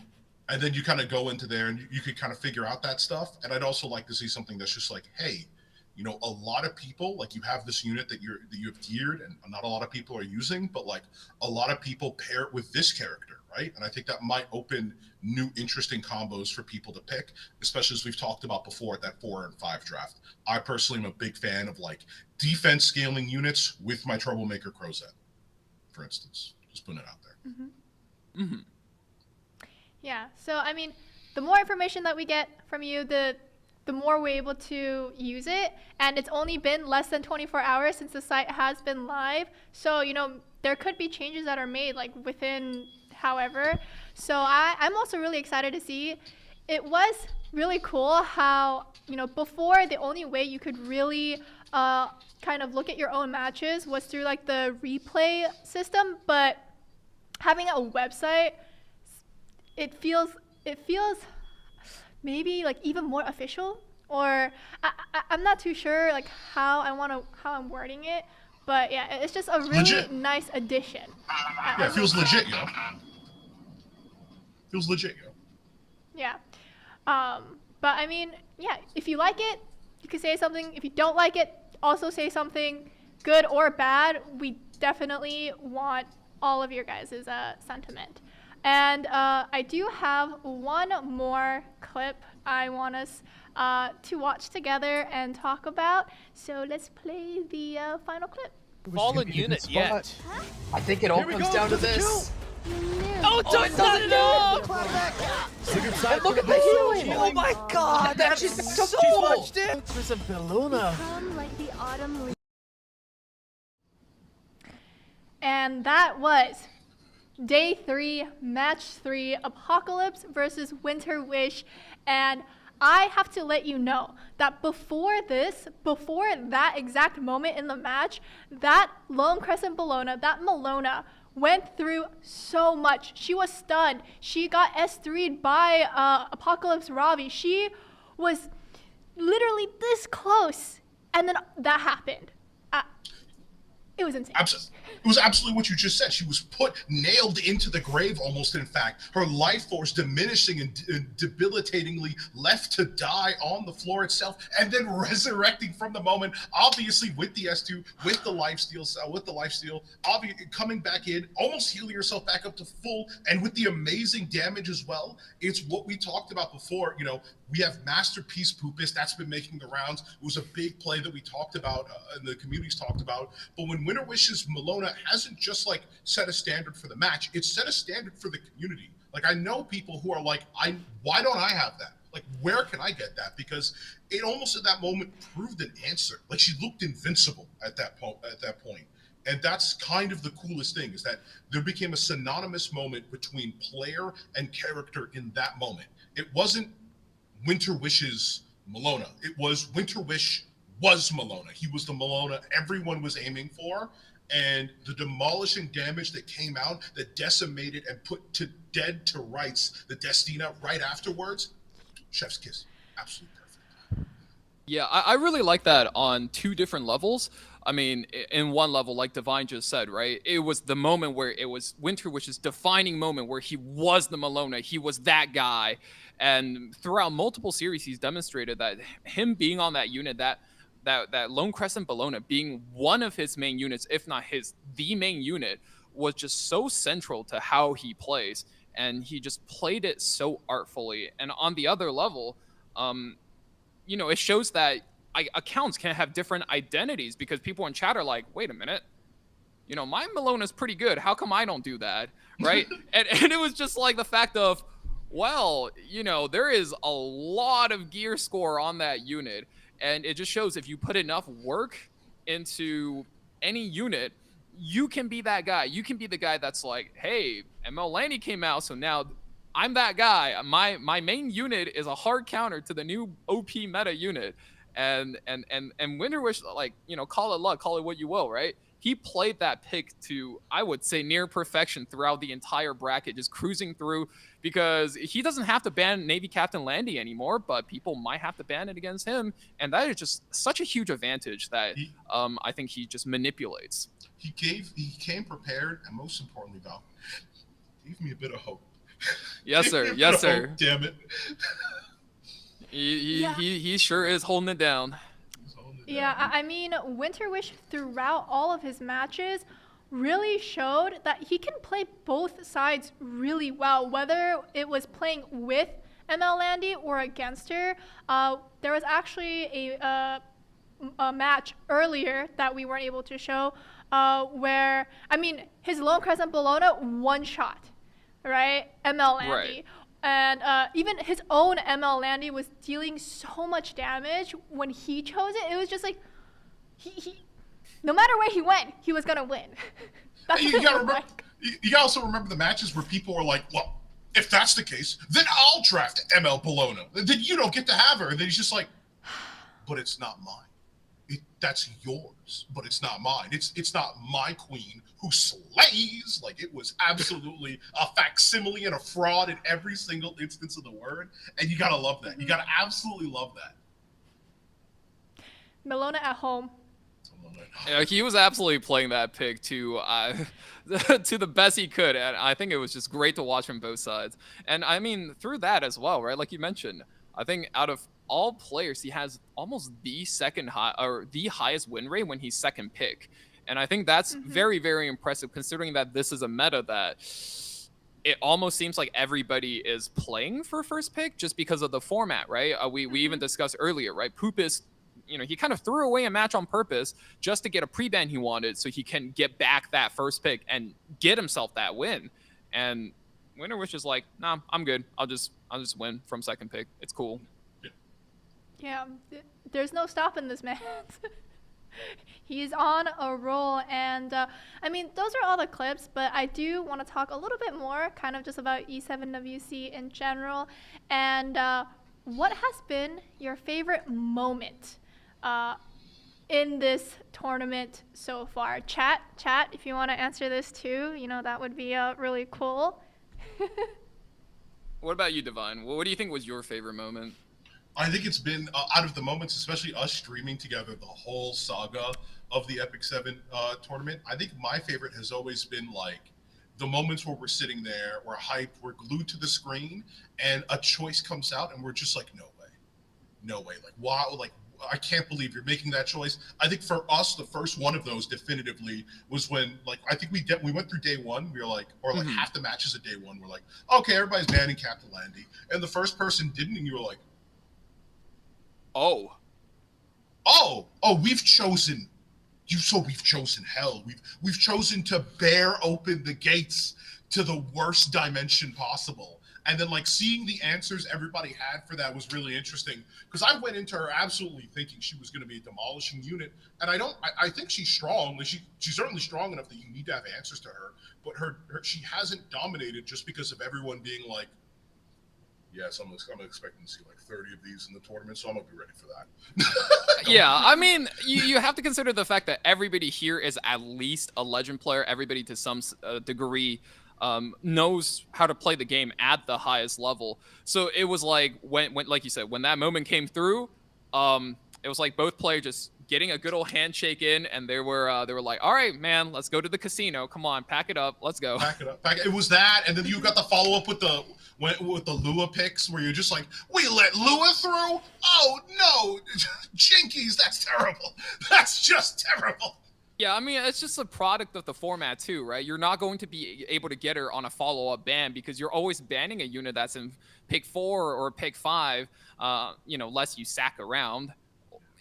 B: then you kind of go into there and you could kind of figure out that stuff. And I'd also like to see something that's just like, hey, a lot of people, like, you have this unit that you have geared and not a lot of people are using, but like a lot of people pair it with this character, right? And I think that might open new interesting combos for people to pick, especially as we've talked about before at that 4 and 5 draft. I personally am a big fan of, like, defense scaling units with my Troublemaker Crozet, for instance. Just putting it out there.
A: Yeah, so I mean, the more information that we get from you, the the more we're able to use it. And it's only been less than 24 hours since the site has been live. So, you know, there could be changes that are made like within however. So I'm also really excited to see. It was really cool how, you know, before the only way you could really kind of look at your own matches was through like the replay system, but having a website, it feels maybe like even more official, or I'm not too sure like how I'm wording it, but yeah, it's just a really
B: Legit.
A: nice addition.
B: Yeah, it feels legit, yo. Feels legit, yo.
A: Yeah. But I mean, yeah, if you like it, you can say something. If you don't like it, also say something, good or bad. We definitely want all of your guys' sentiment. And I do have one more clip I want us to watch together and talk about. So let's play the final clip.
F: Fallen unit yet.
D: I think it all comes down to this.
F: Oh, it does not enough!
D: And look at the healing!
F: Oh my god,
D: That's
F: just
D: just
F: so
D: so
F: much damage! There's a Bellona.
G: Come like the autumn leaves.
A: And that was Day 3, Match 3, Apocalypse versus Winter Wish. And I have to let you know that before that exact moment in the match, that Lone Crescent Bellona, that Malona, went through so much. She was stunned. She got S3'd by Apocalypse Ravi. She was literally this close. And then that happened. It was insane.
B: It was absolutely what you just said. She was nailed into the grave almost, in fact. Her life force diminishing and debilitatingly left to die on the floor itself, and then resurrecting from the moment, obviously with the S2, with the lifesteal, obviously coming back in, almost healing herself back up to full, and with the amazing damage as well. It's what we talked about before. You know, we have Masterpiece Poopus, that's been making the rounds. It was a big play that we talked about and the community's talked about. But when Winter Wishes Malona hasn't just like set a standard for the match, it's set a standard for the community. Like, I know people who are like, why don't I have that? Like, where can I get that? Because it almost at that moment proved an answer. Like, she looked invincible at that point. And that's kind of the coolest thing, is that there became a synonymous moment between player and character in that moment. It wasn't Winter Wishes Malona. It was Winter Wish was Malona. He was the Malona everyone was aiming for. And the demolishing damage that came out, that decimated and put to dead to rights the Destina right afterwards, chef's kiss. Absolutely perfect.
C: Yeah, I really like that on two different levels. I mean, in one level, like Divine just said, right? It was the moment where it was Winter Wish's defining moment where he was the Malona. He was that guy. And throughout multiple series, he's demonstrated that him being on that unit, that Lone Crescent Bellona being one of his main units, if not the main unit, was just so central to how he plays. And he just played it so artfully. And on the other level, you know, it shows that accounts can have different identities, because people in chat are like, wait a minute, you know, my Malona's pretty good. How come I don't do that? Right? and it was just like the fact of, well, you know, there is a lot of gear score on that unit. And it just shows if you put enough work into any unit, you can be that guy. You can be the guy that's like, hey, ML Lanny came out, so now I'm that guy. My main unit is a hard counter to the new OP meta unit. And Winter Wish, like, you know, call it luck, call it what you will, right? He played that pick to, I would say, near perfection throughout the entire bracket, just cruising through, because he doesn't have to ban Navy Captain Landy anymore, but people might have to ban it against him. And that is just such a huge advantage that I think he just manipulates.
B: He came prepared, and most importantly, Val, gave me a bit of hope.
C: Yes, sir. Yes, sir.
B: Hope, damn it.
C: He sure is holding it down.
A: Yeah, I mean, Winter Wish throughout all of his matches really showed that he can play both sides really well, whether it was playing with ML Landy or against her. There was actually a match earlier that we weren't able to show where, I mean, his Lone Crescent Bellona one shot, right? ML Landy.
C: Right.
A: And even his own ML Landy was dealing so much damage when he chose it. It was just like, he no matter where he went, he was gonna win. That's
B: You
A: what it
B: gotta
A: was
B: remember,
A: like.
B: you gotta also remember the matches where people are like, well, if that's the case, then I'll draft ML Bologna. Then you don't get to have her. And then he's just like, but it's not mine. That's yours, but it's not mine. It's not my queen who slays. Like, it was absolutely a facsimile and a fraud in every single instance of the word. And you gotta love that. You gotta absolutely love that.
A: Melona at home.
C: Yeah, he was absolutely playing that pick to to the best he could, and I think it was just great to watch from both sides. And I mean, through that as well, right? Like you mentioned, I think out of all players, he has almost the the highest win rate when he's second pick, and I think that's very, very impressive considering that this is a meta that it almost seems like everybody is playing for first pick just because of the format, right? We even discussed earlier, right? Poopus, you know, he kind of threw away a match on purpose just to get a pre-ban he wanted so he can get back that first pick and get himself that win. And Winner was just like, nah, I'm good. I'll just win from second pick. It's cool.
A: Yeah, there's no stopping this man. He's on a roll, and I mean, those are all the clips, but I do want to talk a little bit more kind of just about E7WC in general, and what has been your favorite moment in this tournament so far? Chat, if you want to answer this too, you know, that would be really cool.
C: What about you, Divine? What do you think was your favorite moment?
B: I think it's been, out of the moments, especially us streaming together the whole saga of the Epic 7 tournament, I think my favorite has always been like the moments where we're sitting there, we're hyped, we're glued to the screen, and a choice comes out and we're just like, no way. Like, wow, like, I can't believe you're making that choice. I think for us, the first one of those definitively was when, like, I think we went through day one. We were like, or like half the matches of day one, we're like, okay, everybody's banning Captain Landy. And the first person didn't, and you were like, oh, we've chosen hell. We've chosen to bear open the gates to the worst dimension possible. And then, like, seeing the answers everybody had for that was really interesting, because I went into her absolutely thinking she was going to be a demolishing unit, and I think she's strong. Like, she's certainly strong enough that you need to have answers to her, but she hasn't dominated just because of everyone being like, yes, I'm expecting to see like 30 of these in the tournament, so I'm gonna be ready for that.
C: Yeah, I mean, you have to consider the fact that everybody here is at least a legend player. Everybody to some degree knows how to play the game at the highest level. So it was like when like you said, when that moment came through, it was like both players just getting a good old handshake in, and they were like, all right, man, let's go to the casino. Come on, pack it up, let's go.
B: Pack it up. It was that, and then you got the follow up with the Lua picks, where you're just like, we let Lua through? Oh no, Jinkies, that's terrible. That's just terrible.
C: Yeah, I mean, it's just a product of the format too, right? You're not going to be able to get her on a follow-up ban because you're always banning a unit that's in pick 4 or pick 5, you know, less you sack around.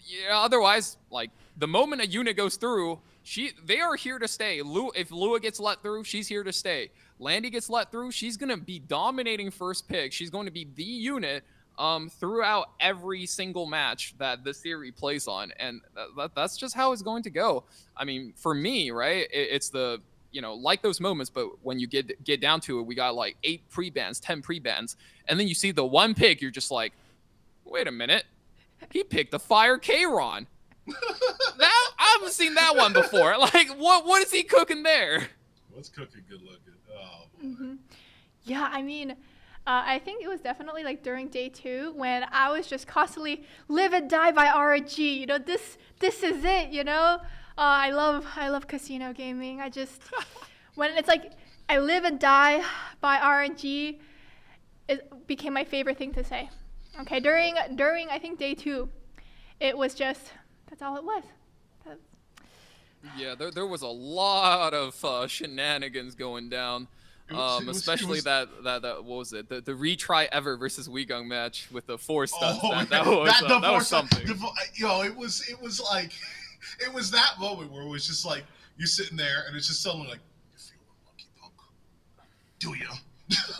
C: Yeah, otherwise, like, the moment a unit goes through, they are here to stay. If Lua gets let through, she's here to stay. Landy gets let through, she's going to be dominating first pick. She's going to be the unit throughout every single match that this theory plays on, and that's just how it's going to go. I mean, for me, right, it's the, you know, like those moments, but when you get down to it, we got like 8 pre-bans, 10 pre-bans, and then you see the one pick, you're just like, wait a minute, he picked the Fire Kayron. That I haven't seen that one before. Like, what is he cooking there?
B: What's cooking good looking? Oh.
A: Yeah, I mean, I think it was definitely like during day 2 when I was just constantly live and die by RNG. You know, this is it. You know, I love casino gaming. I just when it's like I live and die by RNG, it became my favorite thing to say. Okay, during I think day 2, it was just that's all it was.
C: Yeah, there was a lot of shenanigans going down. Especially that what was it? The retry ever versus Weegung match with the 4 stunts. That was something.
B: It was like it was that moment where it was just like you're sitting there and it's just someone like, you feel unlucky, punk. Do you?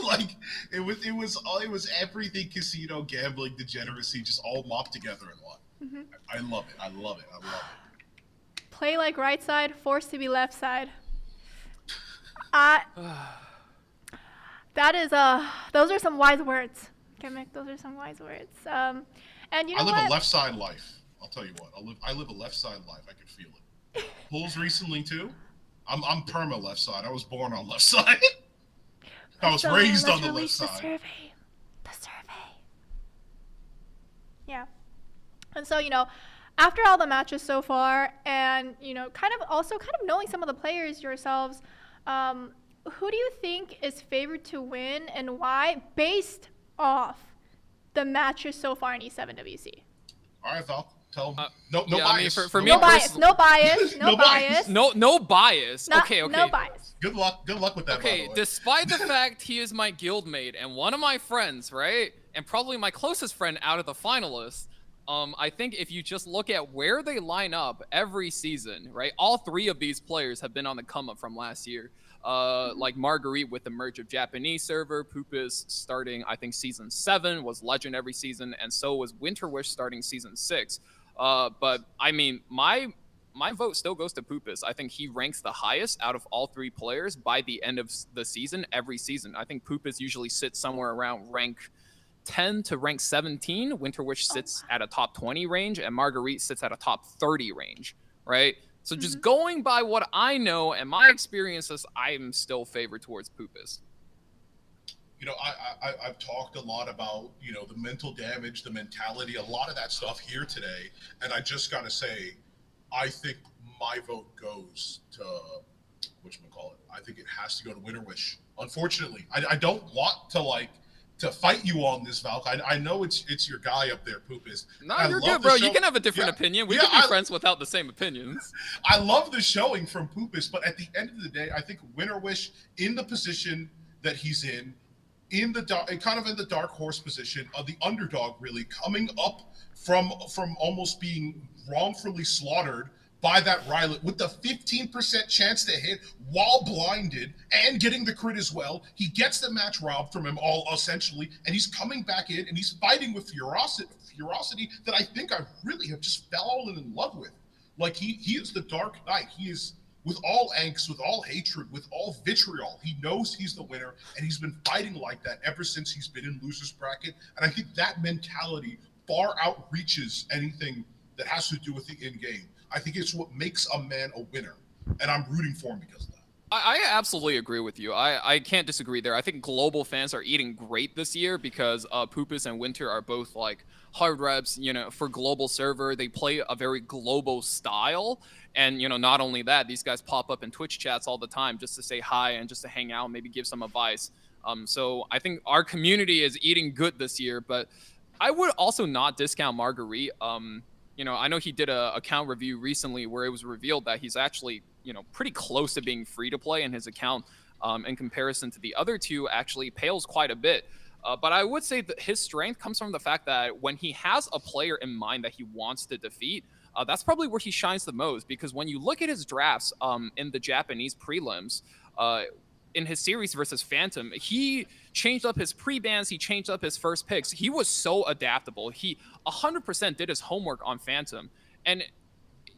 B: Like it was everything casino, gambling, degeneracy, just all mopped together in one. I love it. I love it. I love it.
A: Play like right side, forced to be left side. That is those are some wise words. Gimmick, those are some wise words. And you know
B: I live
A: what?
B: a left side life. I'll tell you what. I live a left side life. I can feel it. Pulls recently too. I'm perma left side. I was born on left side. I was
A: So
B: raised
A: let's
B: on the left
A: release the
B: side.
A: survey. The survey. Yeah. And so, you know, after all the matches so far, and you know, kind of knowing some of the players yourselves, who do you think is favored to win and why, based off the matches so far in E7WC?
B: All right, Val. Tell them. No
C: yeah, I mean,
B: bias.
C: for me
A: No bias.
C: personally-
A: No bias. No
B: No bias.
A: bias.
C: No bias.
A: Not-
C: Okay.
A: No bias.
B: Good luck. Good luck with that. by
C: Okay,
B: the way.
C: despite the fact he is my guildmate and one of my friends, right? And probably my closest friend out of the finalists, I think if you just look at where they line up every season, right? All three of these players have been on the come up from last year. Like Marguerite with the merge of Japanese server, Pupus starting, I think, season 7 was Legend every season, and so was Winterwish starting season 6. But I mean, my vote still goes to Pupus. I think he ranks the highest out of all three players by the end of the season, every season. I think Pupus usually sits somewhere around rank 10 to rank 17. Winterwish sits at a top 20 range, and Marguerite sits at a top 30 range, right? So just going by what I know and my experiences, I'm still favored towards Pupus.
B: You know, I've talked a lot about, you know, the mental damage, the mentality, a lot of that stuff here today. And I just got to say, I think my vote goes to, whatchamacallit, I think it has to go to Winterwish. Unfortunately, I don't want to fight you on this, Valk. I know it's your guy up there, Pupus.
C: No,
B: I
C: you're
B: love
C: good,
B: the
C: bro.
B: show-
C: You can have a different
B: Yeah.
C: opinion. We
B: Yeah,
C: can be friends without the same opinions.
B: I love the showing from Pupus, but at the end of the day, I think Winterwish, in the position that he's in kind of in the dark horse position of the underdog, really coming up from almost being wrongfully slaughtered by that Rylet with the 15% chance to hit while blinded and getting the crit as well. He gets the match robbed from him all essentially, and he's coming back in and he's fighting with ferocity that I think I really have just fallen in love with. Like he is the Dark Knight. He is, with all angst, with all hatred, with all vitriol, he knows he's the winner, and he's been fighting like that ever since he's been in loser's bracket. And I think that mentality far outreaches anything that has to do with the end game. I think it's what makes a man a winner, and I'm rooting for him because of that.
C: I absolutely agree with you. I can't disagree there. I think global fans are eating great this year because Pupus and Winter are both like hard reps, you know, for global server. They play a very global style. And, you know, not only that, these guys pop up in Twitch chats all the time just to say hi and just to hang out and maybe give some advice. So I think our community is eating good this year, but I would also not discount Marguerite. You know, I know he did a account review recently where it was revealed that he's actually, you know, pretty close to being free to play, and his account in comparison to the other two actually pales quite a bit. But I would say that his strength comes from the fact that when he has a player in mind that he wants to defeat, that's probably where he shines the most, because when you look at his drafts in the Japanese prelims, in his series versus Phantom, he changed up his pre-bans, he changed up his first picks. He was so adaptable. He 100% did his homework on Phantom. And,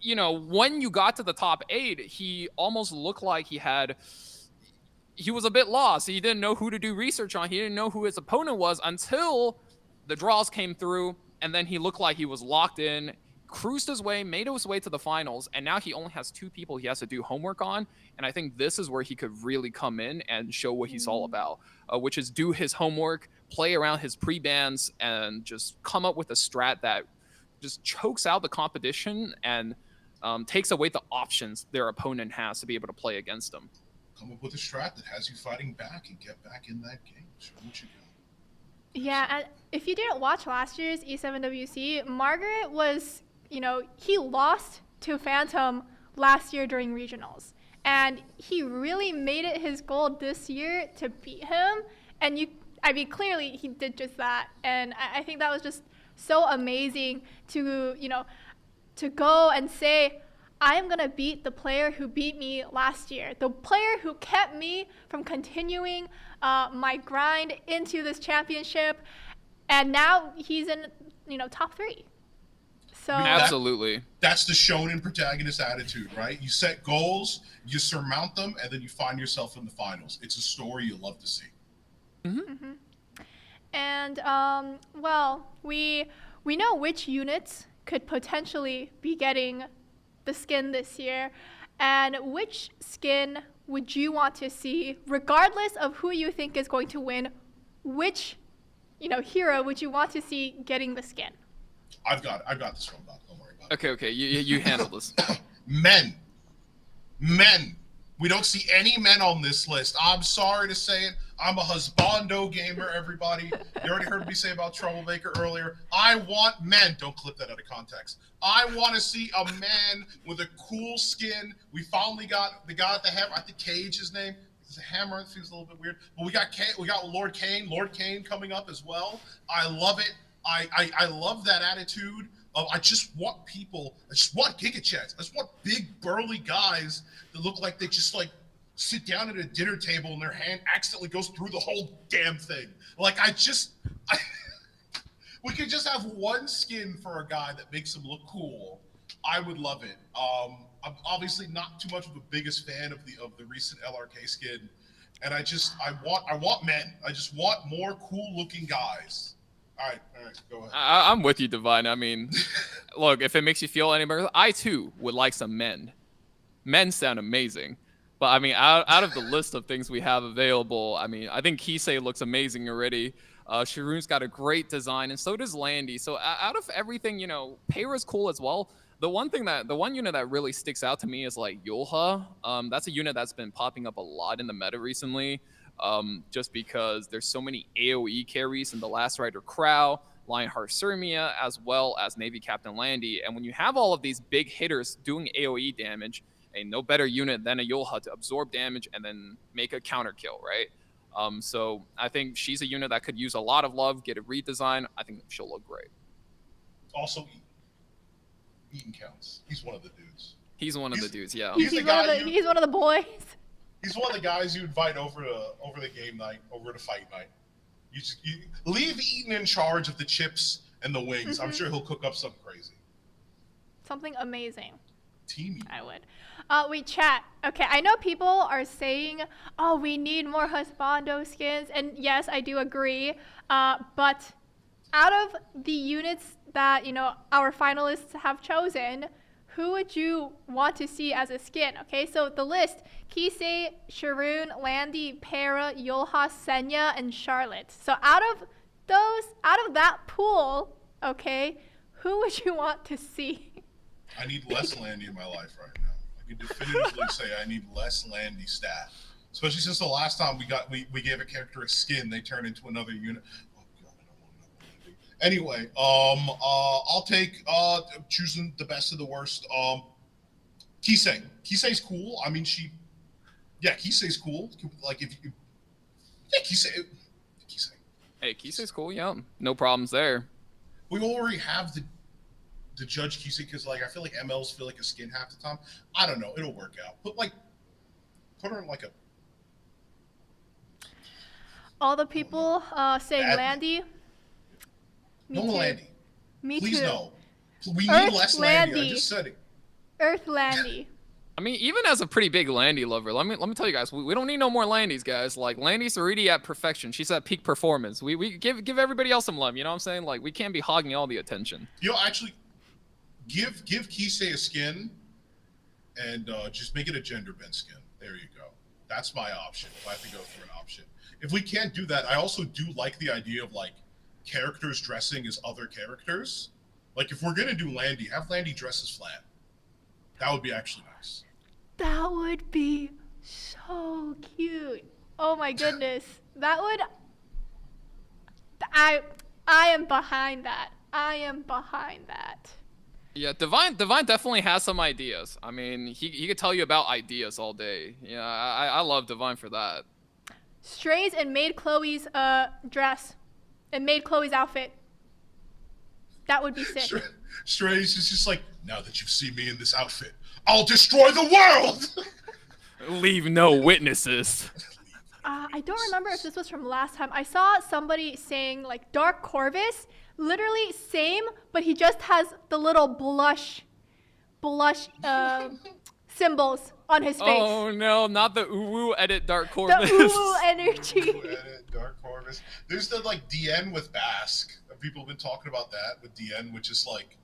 C: you know, when you got to the top 8, he almost looked like he was a bit lost. He didn't know who to do research on. He didn't know who his opponent was until the draws came through, and then he looked like he was locked in, cruised his way, made his way to the finals, and now he only has 2 people he has to do homework on. And I think this is where he could really come in and show what he's all about, which is do his homework, play around his pre-bans, and just come up with a strat that just chokes out the competition and takes away the options their opponent has to be able to play against them.
B: Come up with a strat that has you fighting back and get back in that game. Show what you got.
A: Yeah, and if you didn't watch last year's E7WC, Margaret was, you know, he lost to Phantom last year during regionals. And he really made it his goal this year to beat him. And clearly he did just that. And I think that was just so amazing to, you know, to go and say, I am gonna beat the player who beat me last year, the player who kept me from continuing my grind into this championship, and now he's in, top 3. So
C: Absolutely.
B: That's the shonen protagonist attitude, right? You set goals, you surmount them, and then you find yourself in the finals. It's a story you love to see.
A: Mm-hmm. And well, we know which units could potentially be getting the skin this year, and which skin would you want to see, regardless of who you think is going to win? Which, hero would you want to see getting the skin?
B: I've got this one, Doc. Don't worry about it.
C: Okay, you handle this.
B: Men. We don't see any men on this list. I'm sorry to say it. I'm a husbando gamer, everybody. You already heard me say about Troublemaker earlier. I want men. Don't clip that out of context. I want to see a man with a cool skin. We finally got the guy at the hammer. I think Cage, his name. It's a hammer. It seems a little bit weird. But we got Lord Kane. Lord Kane coming up as well. I love it. I love that attitude. I just want Giga Chats. I just want big burly guys that look like they just sit down at a dinner table and their hand accidentally goes through the whole damn thing. We could just have one skin for a guy that makes him look cool. I would love it. I'm obviously not too much of a biggest fan of the recent LRK skin, and I want men. I just want more cool looking guys. All right, go ahead.
C: I'm with you, Divine. I mean, look, if it makes you feel any better, I too would like some men. Men sound amazing. But I mean, out of the list of things we have available, I mean, I think Kisei looks amazing already. Sharoon's got a great design, and so does Landy. So out of everything, Payra's cool as well. The one unit that really sticks out to me is Yulha. That's a unit that's been popping up a lot in the meta recently. Just because there's so many AoE carries in the Last Rider Crow, Lionheart Sirmia, as well as Navy Captain Landy. And when you have all of these big hitters doing AoE damage, ain't no better unit than a Yulha to absorb damage and then make a counter kill, right? So I think she's a unit that could use a lot of love, get a redesign. I think she'll look great.
B: Also, Eaton counts. He's one of the dudes.
C: He's one of the dudes, yeah.
A: He's one of the boys.
B: He's one of the guys you invite over the game night, over to fight night. You leave Eaton in charge of the chips and the wings. I'm sure he'll cook up something crazy.
A: Something amazing.
B: Teamy.
A: I would. We chat. Okay, I know people are saying, oh, we need more husbando skins. And yes, I do agree. But out of the units that, our finalists have chosen, who would you want to see as a skin? Okay, so the list: Kisei, Sharoon, Landy, Payra, Yulha, Senya, and Charlotte. So out of that pool, okay, who would you want to see?
B: I need less Landy in my life right now. I can definitively say I need less Landy stat. Especially since the last time we gave a character a skin, they turned into another unit. Oh god, I don't want another Landy. Anyway, I'll take choosing the best of the worst. Kisei. Kisei's cool. I mean, Kisei's cool. Kisei.
C: Hey, Kisei's cool, yeah. No problems there.
B: We already have the judge Kisei because I feel like MLs feel like a skin half the time. I don't know. It'll work out. Put her in a.
A: All the people saying Landy. Me
B: no
A: too.
B: Landy.
A: Me
B: Please
A: too.
B: no. We need less Landy. I just said it.
A: Earth Landy.
C: I mean, even as a pretty big Landy lover, let me tell you guys, we don't need no more Landys, guys. Landy's already at perfection. She's at peak performance. We give everybody else some love. You know what I'm saying? We can't be hogging all the attention.
B: Actually, give Kisei a skin, and just make it a gender bent skin. There you go. That's my option. If I have to go through an option. If we can't do that, I also do like the idea of characters dressing as other characters. If we're gonna do Landy, have Landy dress as Flan. That would be actually nice.
A: That would be so cute. Oh my goodness. That would. I am behind that. I am behind that.
C: Yeah, Divine definitely has some ideas. I mean, he could tell you about ideas all day. Yeah, I love Divine for that.
A: Strays and made Chloe's dress and made Chloe's outfit. That would be sick.
B: Strays is just now that you've seen me in this outfit, I'll destroy the world.
C: Leave no witnesses.
A: I don't remember if this was from last time. I saw somebody saying like Dark Corvus, literally same, but he just has the little blush symbols on his face.
C: Oh no, not the uwu edit Dark Corvus.
A: The uwu energy.
B: Dark Corvus. There's the like DN with Basque. People have been talking about that with DN, which is like,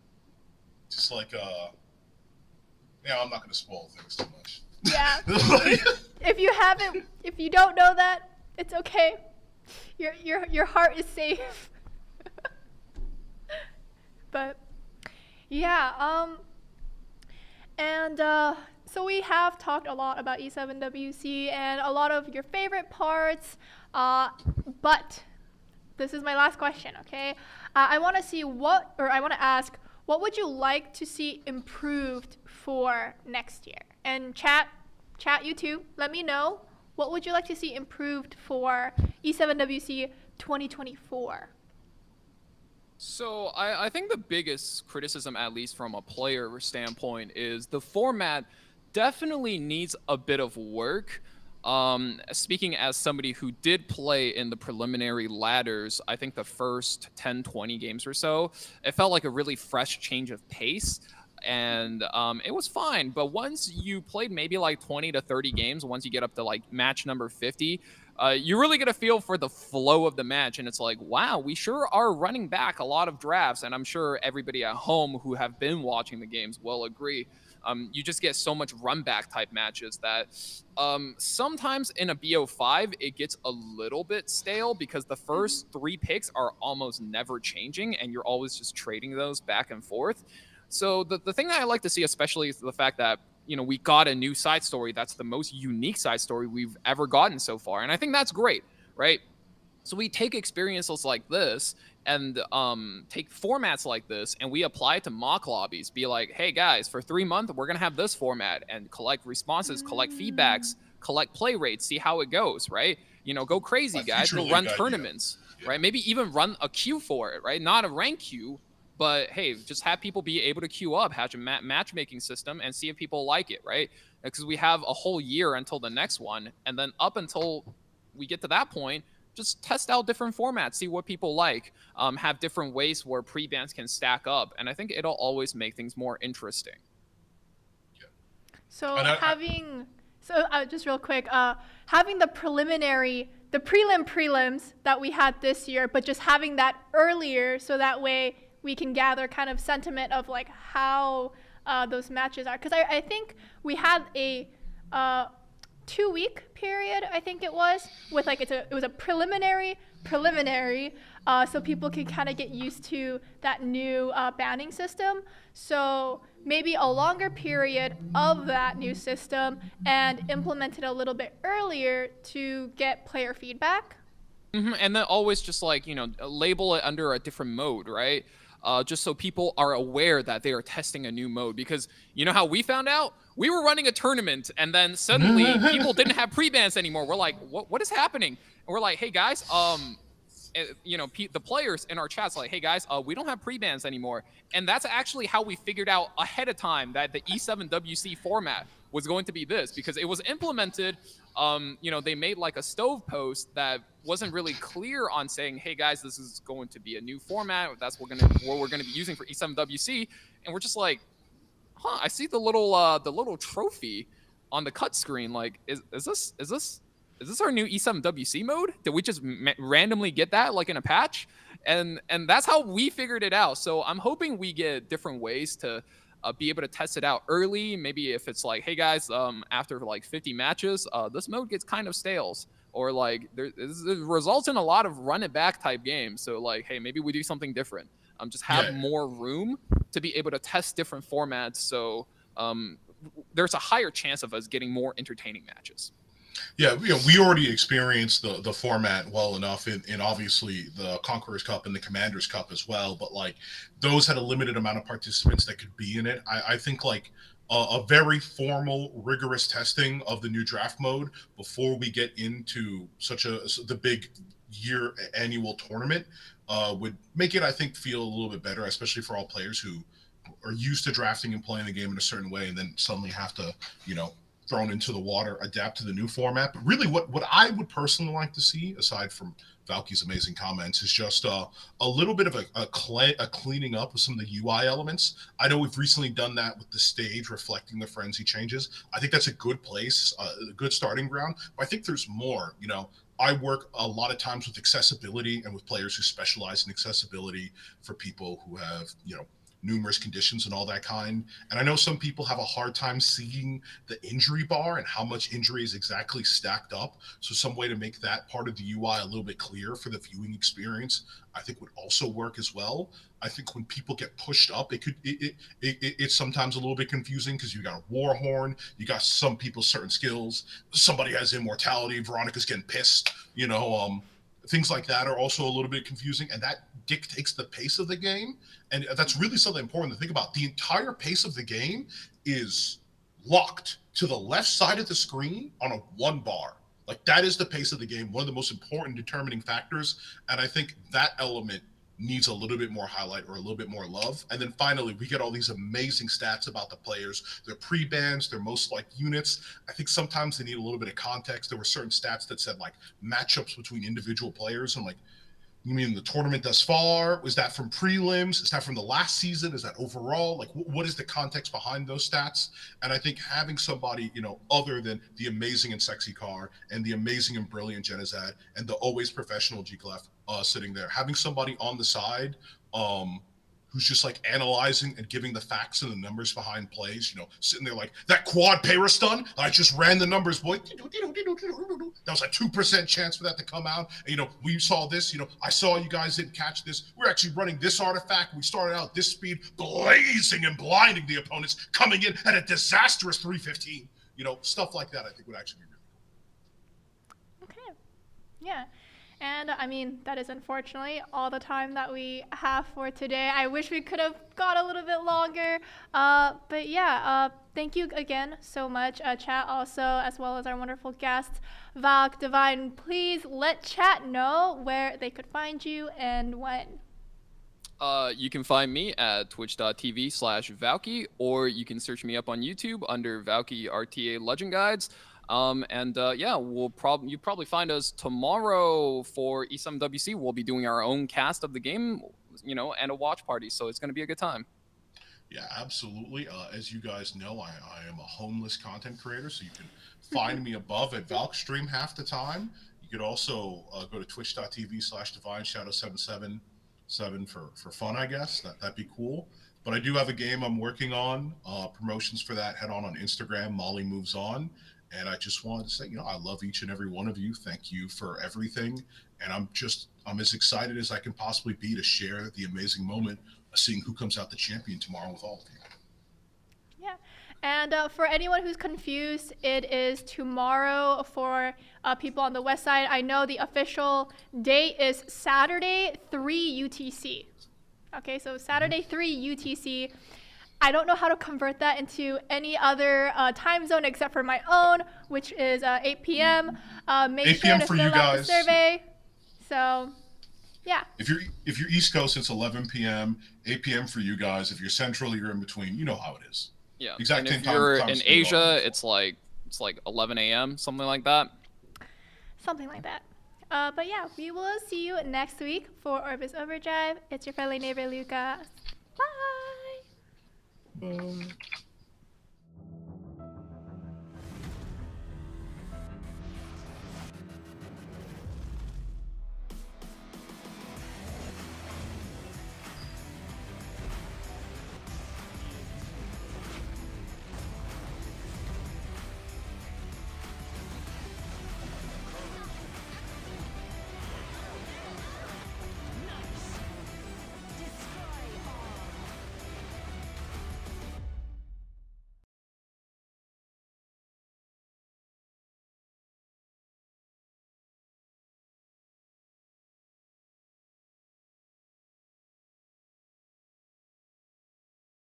B: yeah, I'm not gonna spoil things too much.
A: Yeah. If you don't know that, it's okay. Your heart is safe. But yeah, and so we have talked a lot about E7WC and a lot of your favorite parts, but this is my last question, okay? I want to ask, what would you like to see improved for next year? And chat you too, let me know, what would you like to see improved for E7WC 2024?
C: So I think the biggest criticism, at least from a player standpoint, is the format definitely needs a bit of work. Speaking as somebody who did play in the preliminary ladders, I think the first 10, 20 games or so, it felt like a really fresh change of pace. And it was fine. But once you played maybe like 20 to 30 games, once you get up to like match number 50, you really get a feel for the flow of the match. And it's like, wow, we sure are running back a lot of drafts. And I'm sure everybody at home who have been watching the games will agree. You just get so much run back type matches that sometimes in a BO5, it gets a little bit stale because the first 3 picks are almost never changing and you're always just trading those back and forth. So the thing that I like to see, especially, is the fact that, you know, we got a new side story that's the most unique side story we've ever gotten so far. And I think that's great, right? So we take experiences like this and take formats like this and we apply it to mock lobbies. Be like, hey guys, for 3 months, we're going to have this format and collect responses, collect feedbacks, collect play rates, see how it goes, right? You know, go crazy, guys. Go run tournaments, right? Maybe even run a queue for it, right? Not a rank queue, but hey, just have people be able to queue up, have a matchmaking system and see if people like it, right? Because we have a whole year until the next one. And then up until we get to that point, just test out different formats, see what people like, have different ways where pre-bans can stack up. And I think it'll always make things more interesting.
B: Yeah.
A: So just real quick, having the prelims that we had this year, but just having that earlier so that way we can gather kind of sentiment of like how those matches are. Because I think we had a 2-week period, I think it was, with like it was a preliminary, so people can kind of get used to that new banning system. So maybe a longer period of that new system and implement it a little bit earlier to get player feedback.
C: And then always just like, you know, label it under a different mode, right? Just so people are aware that they are testing a new mode. Because you know how we found out? We were running a tournament, and then suddenly people didn't have pre-bans anymore. We're like, what is happening? And we're like, hey guys, you know, the players in our chats like, hey guys, we don't have pre-bans anymore. And that's actually how we figured out ahead of time that the E7WC format was going to be this, because it was implemented. You know, they made like a stove post that wasn't really clear on saying, hey guys, this is going to be a new format. That's what we're gonna be using for E7WC. And we're just like, huh, I see the little trophy on the cut screen. Like, is this our new E7WC mode? Did we just randomly get that like in a patch? And that's how we figured it out. So I'm hoping we get different ways to be able to test it out early. Maybe if it's like, hey guys, after like 50 matches, this mode gets kind of stales, or like it results in a lot of run it back type games. So like, hey, maybe we do something different. Just have more room to be able to test different formats. So there's a higher chance of us getting more entertaining matches.
B: Yeah, you know, we already experienced the format well enough in obviously the Conquerors Cup and the Commanders Cup as well, but like those had a limited amount of participants that could be in it. I think like a very formal, rigorous testing of the new draft mode before we get into the big annual tournament would make it, I think, feel a little bit better, especially for all players who are used to drafting and playing the game in a certain way, and then suddenly have to, thrown into the water, adapt to the new format. But really, what I would personally like to see, aside from Valky's amazing comments, is just a little bit of a cleaning up of some of the UI elements. I know we've recently done that with the stage reflecting the frenzy changes. I think that's a good place, a good starting ground. But I think there's more. I work a lot of times with accessibility and with players who specialize in accessibility for people who have, numerous conditions and all that kind. And I know some people have a hard time seeing the injury bar and how much injury is exactly stacked up. So some way to make that part of the UI a little bit clearer for the viewing experience, I think would also work as well. I think when people get pushed up, it's sometimes a little bit confusing because you got a war horn, you got some people certain skills, somebody has immortality, Veronica's getting pissed, things like that are also a little bit confusing, and that dictates the pace of the game. And that's really something important to think about. The entire pace of the game is locked to the left side of the screen on a 1 bar. Like, that is the pace of the game, one of the most important determining factors. And I think that element needs a little bit more highlight or a little bit more love. And then finally, we get all these amazing stats about the players, their pre-bans, their most liked units. I think sometimes they need a little bit of context. There were certain stats that said like matchups between individual players. And like, you mean the tournament thus far? Was that from prelims? Is that from the last season? Is that overall? Like, what is the context behind those stats? And I think having somebody, other than the amazing and sexy Car and the amazing and brilliant Genizad and the always professional G-Clef sitting there, having somebody on the side who's just like analyzing and giving the facts and the numbers behind plays, sitting there like, that quad para stun, I just ran the numbers, boy. That was a 2% chance for that to come out. And, we saw this, I saw you guys didn't catch this. We're actually running this artifact. We started out this speed, blazing and blinding the opponents, coming in at a disastrous 315. Stuff like that I think would actually be really cool.
A: Okay. Yeah. And I mean, that is unfortunately all the time that we have for today. I wish we could have got a little bit longer. But yeah, thank you again so much, chat also, as well as our wonderful guest, Valky Divine. Please let chat know where they could find you and when.
C: You can find me at twitch.tv/Valky, or you can search me up on YouTube under Valky RTA Legend Guides. Yeah, you probably find us tomorrow for E7WC. We'll be doing our own cast of the game, and a watch party. So it's going to be a good time.
B: Yeah, absolutely. As you guys know, I am a homeless content creator, so you can find me above at Valk Stream half the time. You could also go to twitch.tv/Divineshadow777 for fun, I guess. That'd be cool. But I do have a game I'm working on. Promotions for that, head on Instagram, Molly Moves On. And I just wanted to say, I love each and every one of you. Thank you for everything. And I'm as excited as I can possibly be to share the amazing moment of seeing who comes out the champion tomorrow with all of you.
A: Yeah. And for anyone who's confused, it is tomorrow for people on the west side. I know the official date is Saturday, 3 UTC. Okay, so Saturday, 3 UTC. I don't know how to convert that into any other time zone except for my own, which is 8 p.m. Make
B: 8
A: sure
B: p.m.
A: to
B: for
A: fill
B: you
A: out
B: guys.
A: the survey. So, yeah.
B: If you're East Coast, it's 11 p.m. 8 p.m. for you guys. If you're Central, you're in between. You know how it is.
C: Yeah.
B: Exact
C: and
B: same
C: if
B: time.
C: you're
B: time
C: in
B: split
C: Asia,
B: off.
C: it's like 11 a.m. something like that.
A: Something like that. But yeah, we will see you next week for Orbis Overdrive. It's your friendly neighbor, Luka. Bye.